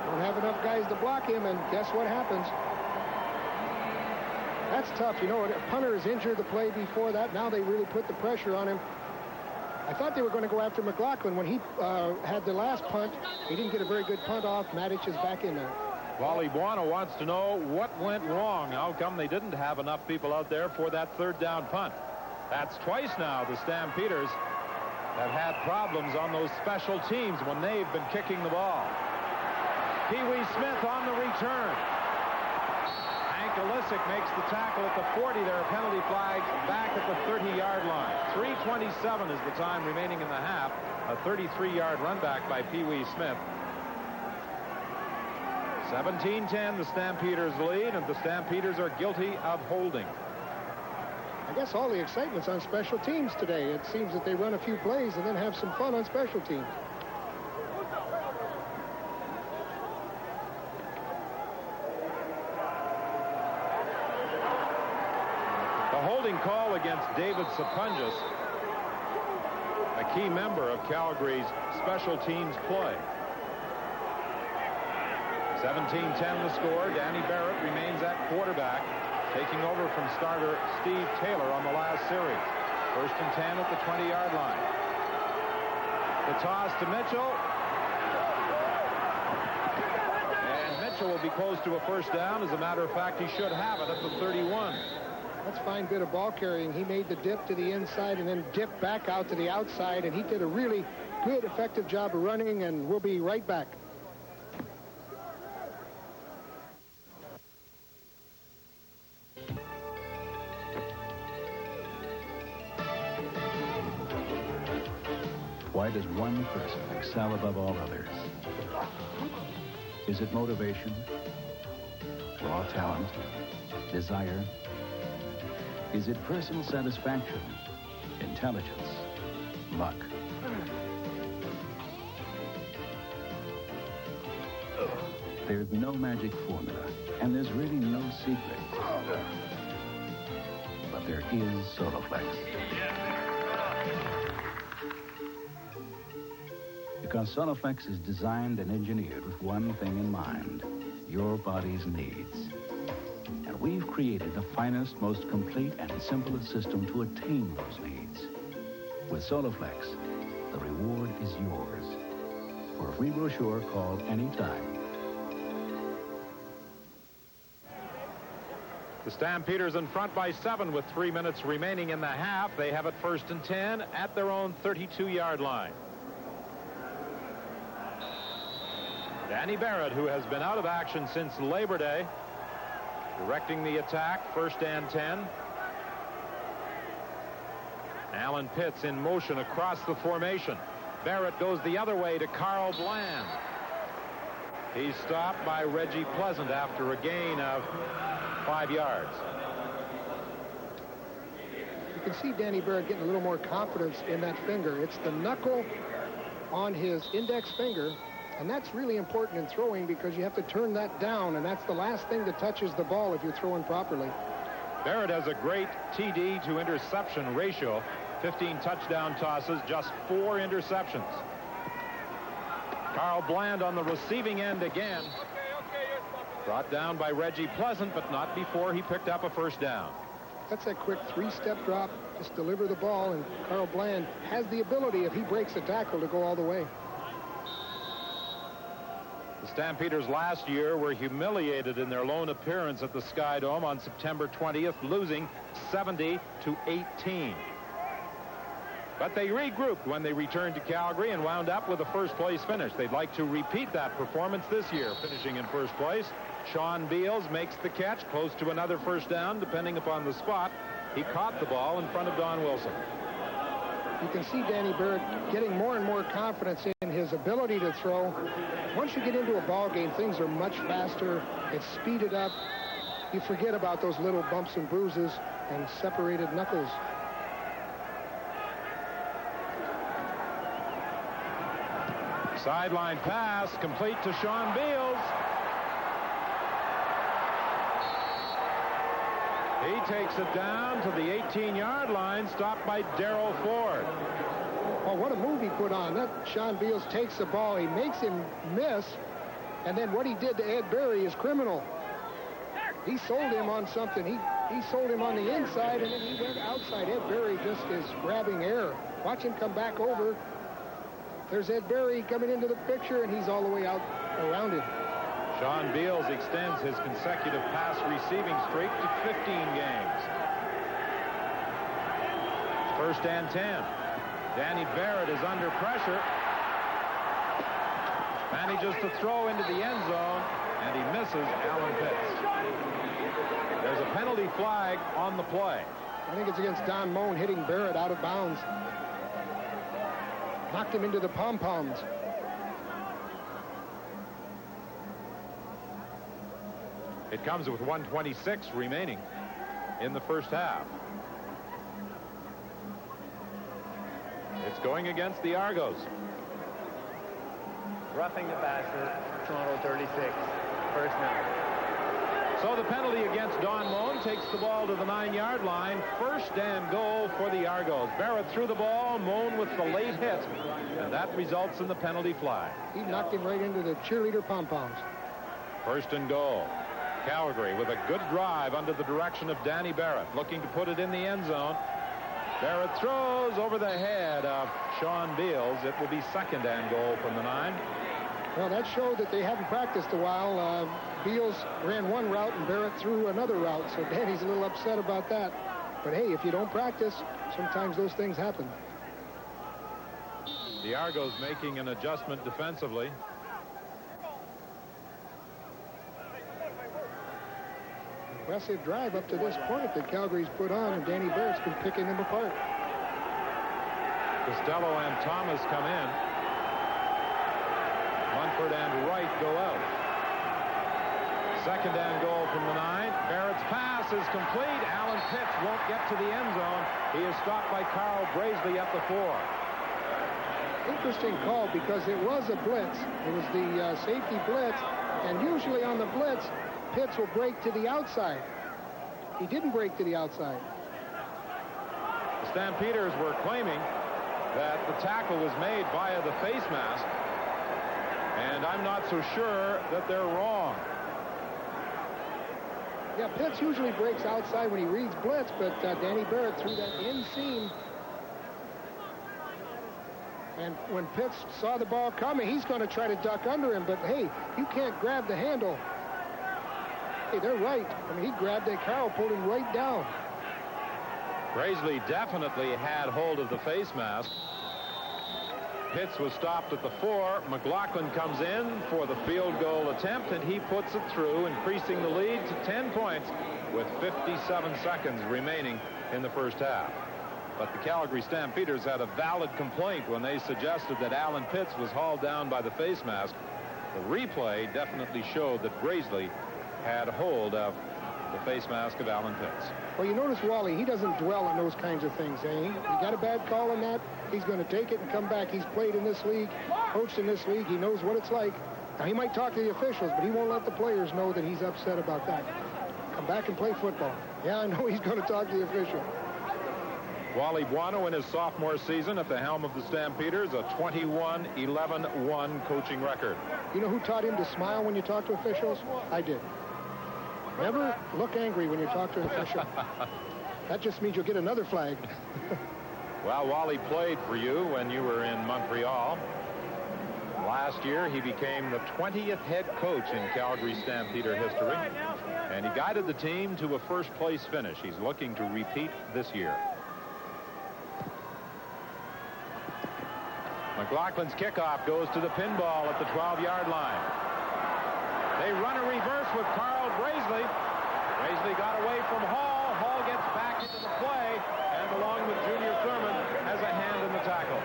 Don't have enough guys to block him, and guess what happens? That's tough. You know, a punter is injured the play before that. Now they really put the pressure on him. I thought they were going to go after McLaughlin when he had the last punt. He didn't get a very good punt off. Matic is back in there. Wally Buono wants to know what went wrong. How come they didn't have enough people out there for that 3rd down punt? That's twice now the Stampeders have had problems on those special teams when they've been kicking the ball. Pee Wee Smith on the return. Hank Olisic makes the tackle at the 40. There are penalty flags back at the 30-yard line. 3:27 is the time remaining in the half. A 33-yard run back by Pee Wee Smith. 17-10, the Stampeders lead, and the Stampeders are guilty of holding. I guess all the excitement's on special teams today. It seems that they run a few plays and then have some fun on special teams. The holding call against David Sapunjas, a key member of Calgary's special teams play. 17-10 the score. Danny Barrett remains at quarterback, taking over from starter Steve Taylor on the last series. 1st and 10 at the 20-yard line. The toss to Mitchell. And Mitchell will be close to a 1st down. As a matter of fact, he should have it at the 31. That's a fine bit of ball carrying. He made the dip to the inside and then dipped back out to the outside, and he did a really good, effective job of running, and we'll be right back. Why does one person excel above all others? Is it motivation, raw talent, desire? Is it personal satisfaction, intelligence, luck? There's no magic formula, and there's really no secret. But there is Soloflex. Because Soloflex is designed and engineered with one thing in mind, your body's needs. And we've created the finest, most complete, and simplest system to attain those needs. With Soloflex, the reward is yours. For a free brochure, call anytime. The Stampeders in front by 7 with 3 minutes remaining in the half. They have it 1st and 10 at their own 32-yard line. Danny Barrett, who has been out of action since Labor Day, directing the attack, 1st and 10. Alan Pitts in motion across the formation. Barrett goes the other way to Carl Bland. He's stopped by Reggie Pleasant after a gain of 5 yards. You can see Danny Barrett getting a little more confidence in that finger. It's the knuckle on his index finger And that's really important in throwing because you have to turn that down, and that's the last thing that touches the ball if you're throwing properly. Barrett has a great TD to interception ratio. 15 touchdown tosses, just 4 interceptions. Carl Bland on the receiving end again. Brought down by Reggie Pleasant, but not before he picked up a first down. That's a quick 3-step drop. Just deliver the ball, and Carl Bland has the ability, if he breaks a tackle, to go all the way. The Stampeders last year were humiliated in their lone appearance at the Sky Dome on September 20th, losing 70-18. But they regrouped when they returned to Calgary and wound up with a first-place finish. They'd like to repeat that performance this year, finishing in first place. Sean Beals makes the catch, close to another first down, depending upon the spot. He caught the ball in front of Don Wilson. You can see Danny Barrett getting more and more confidence in his ability to throw. Once you get into a ball game, things are much faster. It's speeded up. You forget about those little bumps and bruises and separated knuckles. Sideline pass, complete to Sean Beals. He takes it down to the 18-yard line, stopped by Darrell Ford. Oh, what a move he put on. That Sean Beals takes the ball. He makes him miss. And then what he did to Ed Berry is criminal. He sold him on something. He sold him on the inside, and then he went outside. Ed Berry just is grabbing air. Watch him come back over. There's Ed Berry coming into the picture, and he's all the way out around him. Sean Beals extends his consecutive pass receiving streak to 15 games. First and 10. Danny Barrett is under pressure. Manages to throw into the end zone, and he misses Alan Pitts. There's a penalty flag on the play. I think it's against Don Moan, hitting Barrett out of bounds. Knocked him into the pom-poms. It comes with 1:26 remaining in the first half. It's going against the Argos. Roughing the passer, Toronto 36, first down. So the penalty against Don Moan takes the ball to the 9-yard line. First and goal for the Argos. Barrett threw the ball, Moan with the late hit, and that results in the penalty flag. He knocked him right into the cheerleader pom-poms. First and goal. Calgary with a good drive under the direction of Danny Barrett, looking to put it in the end zone. Barrett throws over the head of Sean Beals. It will be second and goal from the 9. Well, that showed that they haven't practiced a while. Beals ran one route and Barrett threw another route, so Danny's a little upset about that. But hey, if you don't practice, sometimes those things happen. The Argos making an adjustment defensively. Impressive drive up to this point that Calgary's put on, and Danny Barrett's been picking them apart. Costello and Thomas come in. Munford and Wright go out. Second and goal from the 9. Barrett's pass is complete. Alan Pitts won't get to the end zone. He is stopped by Carl Brazeley at the 4. Interesting call because it was a blitz. It was the safety blitz, and usually on the blitz, Pitts will break to the outside. He didn't break to the outside. The Stampeders were claiming that the tackle was made via the face mask, and I'm not so sure that they're wrong. Yeah, Pitts usually breaks outside when he reads blitz, but Danny Barrett threw that inseam. And when Pitts saw the ball coming, he's going to try to duck under him, but hey, you can't grab the handle. Hey, they're right. I mean, he grabbed that Carl, pulled him right down. Brazeley definitely had hold of the face mask. Pitts was stopped at the 4. McLaughlin comes in for the field goal attempt, and he puts it through, increasing the lead to 10 points with 57 seconds remaining in the first half. But the Calgary Stampeders had a valid complaint when they suggested that Alan Pitts was hauled down by the face mask. The replay definitely showed that Brazeley had hold of the face mask of Alan Pitts. Well, you notice Wally, he doesn't dwell on those kinds of things, eh? He got a bad call on that, he's going to take it and come back. He's played in this league, coached in this league. He knows what it's like. Now, he might talk to the officials, but he won't let the players know that he's upset about that. Come back and play football. Yeah, I know he's going to talk to the official. Wally Buono in his sophomore season at the helm of the Stampeders, a 21-11-1 coaching record. You know who taught him to smile when you talk to officials? I did. Never look angry when you talk to an official. That just means you'll get another flag. Well, Wally played for you when you were in Montreal. Last year, he became the 20th head coach in Calgary Stampeder history, and he guided the team to a first-place finish. He's looking to repeat this year. McLaughlin's kickoff goes to the pinball at the 12-yard line. They run a reverse with Carl Braisley. Braisley got away from Hall. Hall gets back into the play, and along with Junior Thurman, has a hand in the tackle.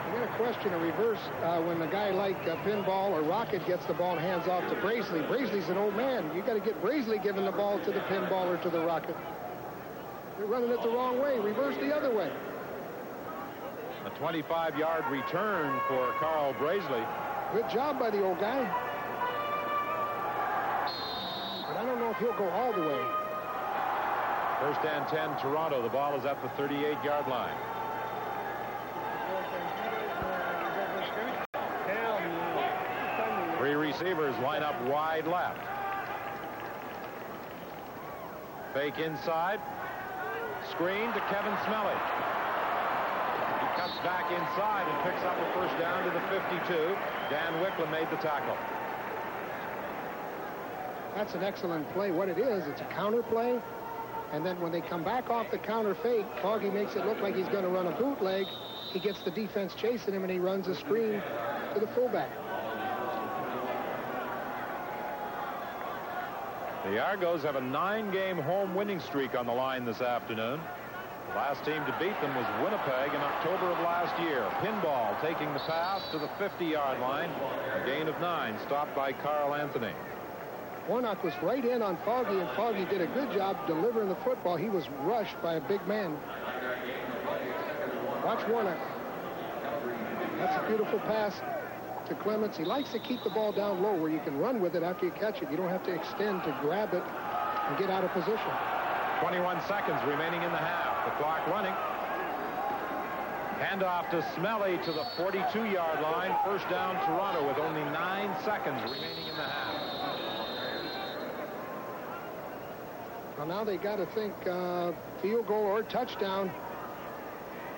I'm going to question a reverse when a guy like Pinball or Rocket gets the ball and hands off to Braisley. Braisley's an old man. You got to get Braisley giving the ball to the Pinball or to the Rocket. They're running it the wrong way. Reverse the other way. A 25-yard return for Carl Braisley. Good job by the old guy. But I don't know if he'll go all the way. First and 10, Toronto. The ball is at the 38-yard line. Three receivers line up wide left. Fake inside. Screen to Kevin Smelly. He cuts back inside and picks up a first down to the 52. Dan Wicklund made the tackle. That's an excellent play. What it is, it's a counter play. And then when they come back off the counter fake, Foggy makes it look like he's going to run a bootleg. He gets the defense chasing him, and he runs a screen to the fullback. The Argos have a 9-game home winning streak on the line this afternoon. The last team to beat them was Winnipeg in October of last year. Pinball taking the pass to the 50-yard line. A gain of 9, stopped by Carl Anthony. Warnock was right in on Foggy, and Foggy did a good job delivering the football. He was rushed by a big man. Watch Warnock. That's a beautiful pass to Clements. He likes to keep the ball down low where you can run with it after you catch it. You don't have to extend to grab it and get out of position. 21 seconds remaining in the half. The clock running. Handoff to Smelly to the 42-yard line. First down, Toronto, with only 9 seconds remaining in the half. Well, now they got to think field goal or touchdown.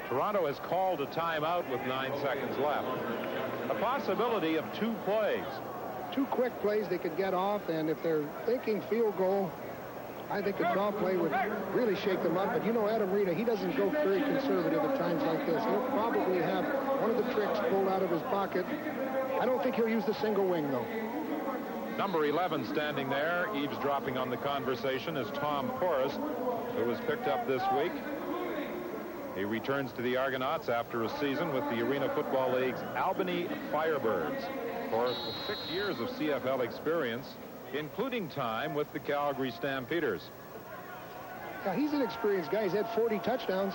Toronto has called a timeout with 9 seconds left. A possibility of 2 plays. 2 quick plays they could get off, and if they're thinking field goal, I think a draw play would really shake them up. But you know Adam Rita, he doesn't go very conservative at times like this. He'll probably have one of the tricks pulled out of his pocket. I don't think he'll use the single wing, though. Number 11 standing there, eavesdropping on the conversation, is Tom Porras, who was picked up this week. He returns to the Argonauts after a season with the Arena Football League's Albany Firebirds. Porras with 6 years of CFL experience, including time with the Calgary Stampeders. Yeah, he's an experienced guy. He's had 40 touchdowns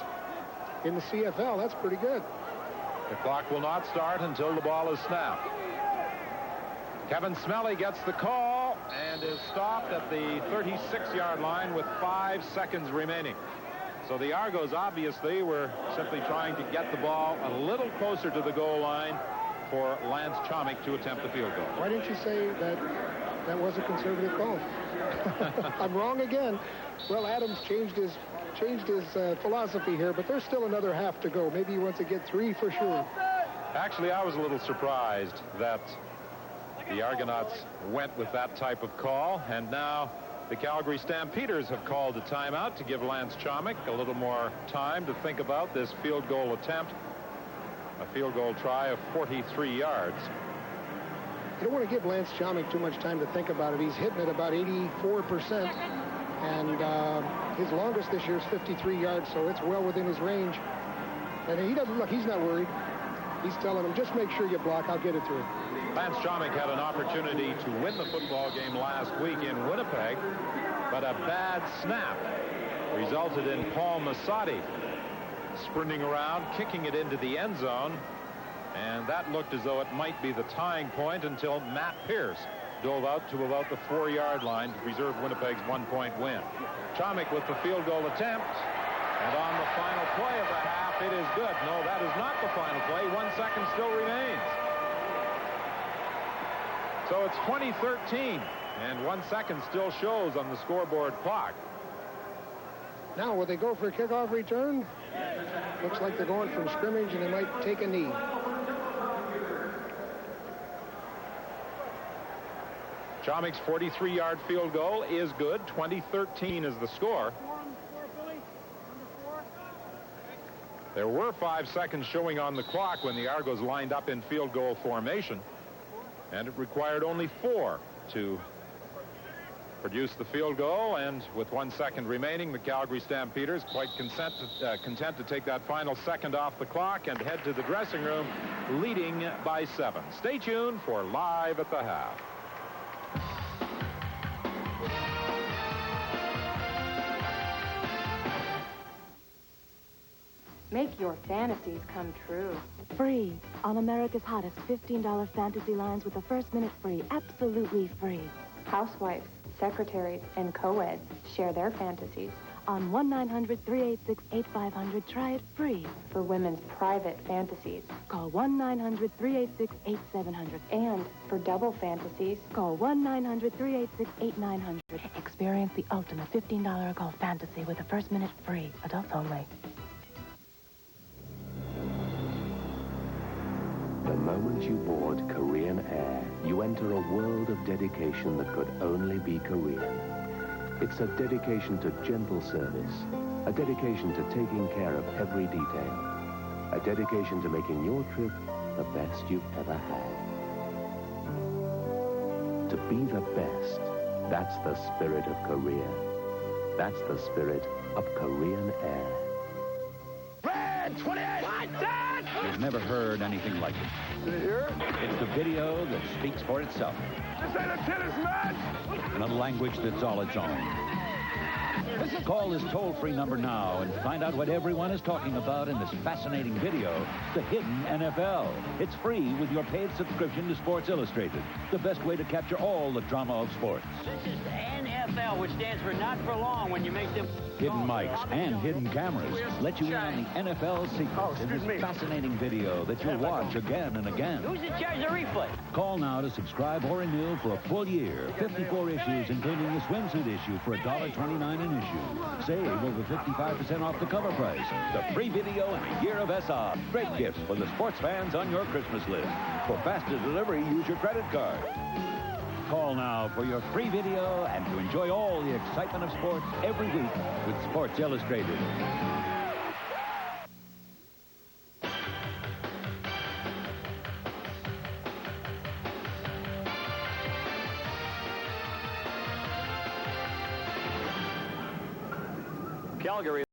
in the CFL. That's pretty good. The clock will not start until the ball is snapped. Kevin Smelly gets the call and is stopped at the 36-yard line with 5 seconds remaining. So the Argos obviously were simply trying to get the ball a little closer to the goal line for Lance Chomick to attempt the field goal. Why didn't you say that that was a conservative call? I'm wrong again. Well, Adams changed his philosophy here, but there's still another half to go. Maybe he wants to get 3 for sure. Actually, I was a little surprised that the Argonauts went with that type of call, and now the Calgary Stampeders have called a timeout to give Lance Chomick a little more time to think about this field goal attempt. A field goal try of 43 yards. You don't want to give Lance Chomick too much time to think about it. He's hitting it about 84%, and his longest this year is 53 yards, so it's well within his range. And he doesn't look, he's not worried. He's telling him, just make sure you block, I'll get it through. Lance Chomick had an opportunity to win the football game last week in Winnipeg. but a bad snap resulted in Paul Massotti sprinting around, kicking it into the end zone, and that looked as though it might be the tying point until Matt Pierce dove out to about the 4-yard line to preserve Winnipeg's 1-point win. Chomik with the field goal attempt, and on the final play of the half, it is good. No, that is not the final play. 1 second still remains. So it's 2013, and 1 second still shows on the scoreboard clock. Now, will they go for a kickoff return? Looks like they're going from scrimmage, and they might take a knee. Chomik's 43-yard field goal is good. 2013 is the score. There were 5 seconds showing on the clock when the Argos lined up in field goal formation, and it required only 4 to produce the field goal, and with 1 second remaining, the Calgary Stampeders quite content to take that final second off the clock and head to the dressing room, leading by 7. Stay tuned for Live at the Half. Make your fantasies come true. Free on America's hottest $15 fantasy lines with the first minute free. Absolutely free. Housewives, secretaries, and co-eds share their fantasies. On 1-900-386-8500, try it free. For women's private fantasies. Call 1-900-386-8700. And for double fantasies. Call 1-900-386-8900. Experience the ultimate $15 golf fantasy with the first minute free. Adults only. The moment you board Korean Air, you enter a world of dedication that could only be Korean. It's a dedication to gentle service, a dedication to taking care of every detail, a dedication to making your trip the best you've ever had. To be the best, that's the spirit of Korea. That's the spirit of Korean Air. Red 28! What? Dad! You've never heard anything like it. Did you hear it? It's the video that speaks for itself. This ain't a tennis match! In a language that's all its own. Call this toll-free number now and find out what everyone is talking about in this fascinating video, The Hidden NFL. It's free with your paid subscription to Sports Illustrated, the best way to capture all the drama of sports. This is the NFL, which stands for not for long when you make them... Hidden mics and hidden cameras let you in on the NFL secrets in this fascinating video that you'll watch again and again. Who's in charge of replay? Call now to subscribe or renew for a full year. 54 issues, including the swimsuit issue for $1.29 an issue. Save over 55% off the cover price. The free video and a year of SR. Great gifts for the sports fans on your Christmas list. For faster delivery, use your credit card. Call now for your free video and to enjoy all the excitement of sports every week with Sports Illustrated. Calgary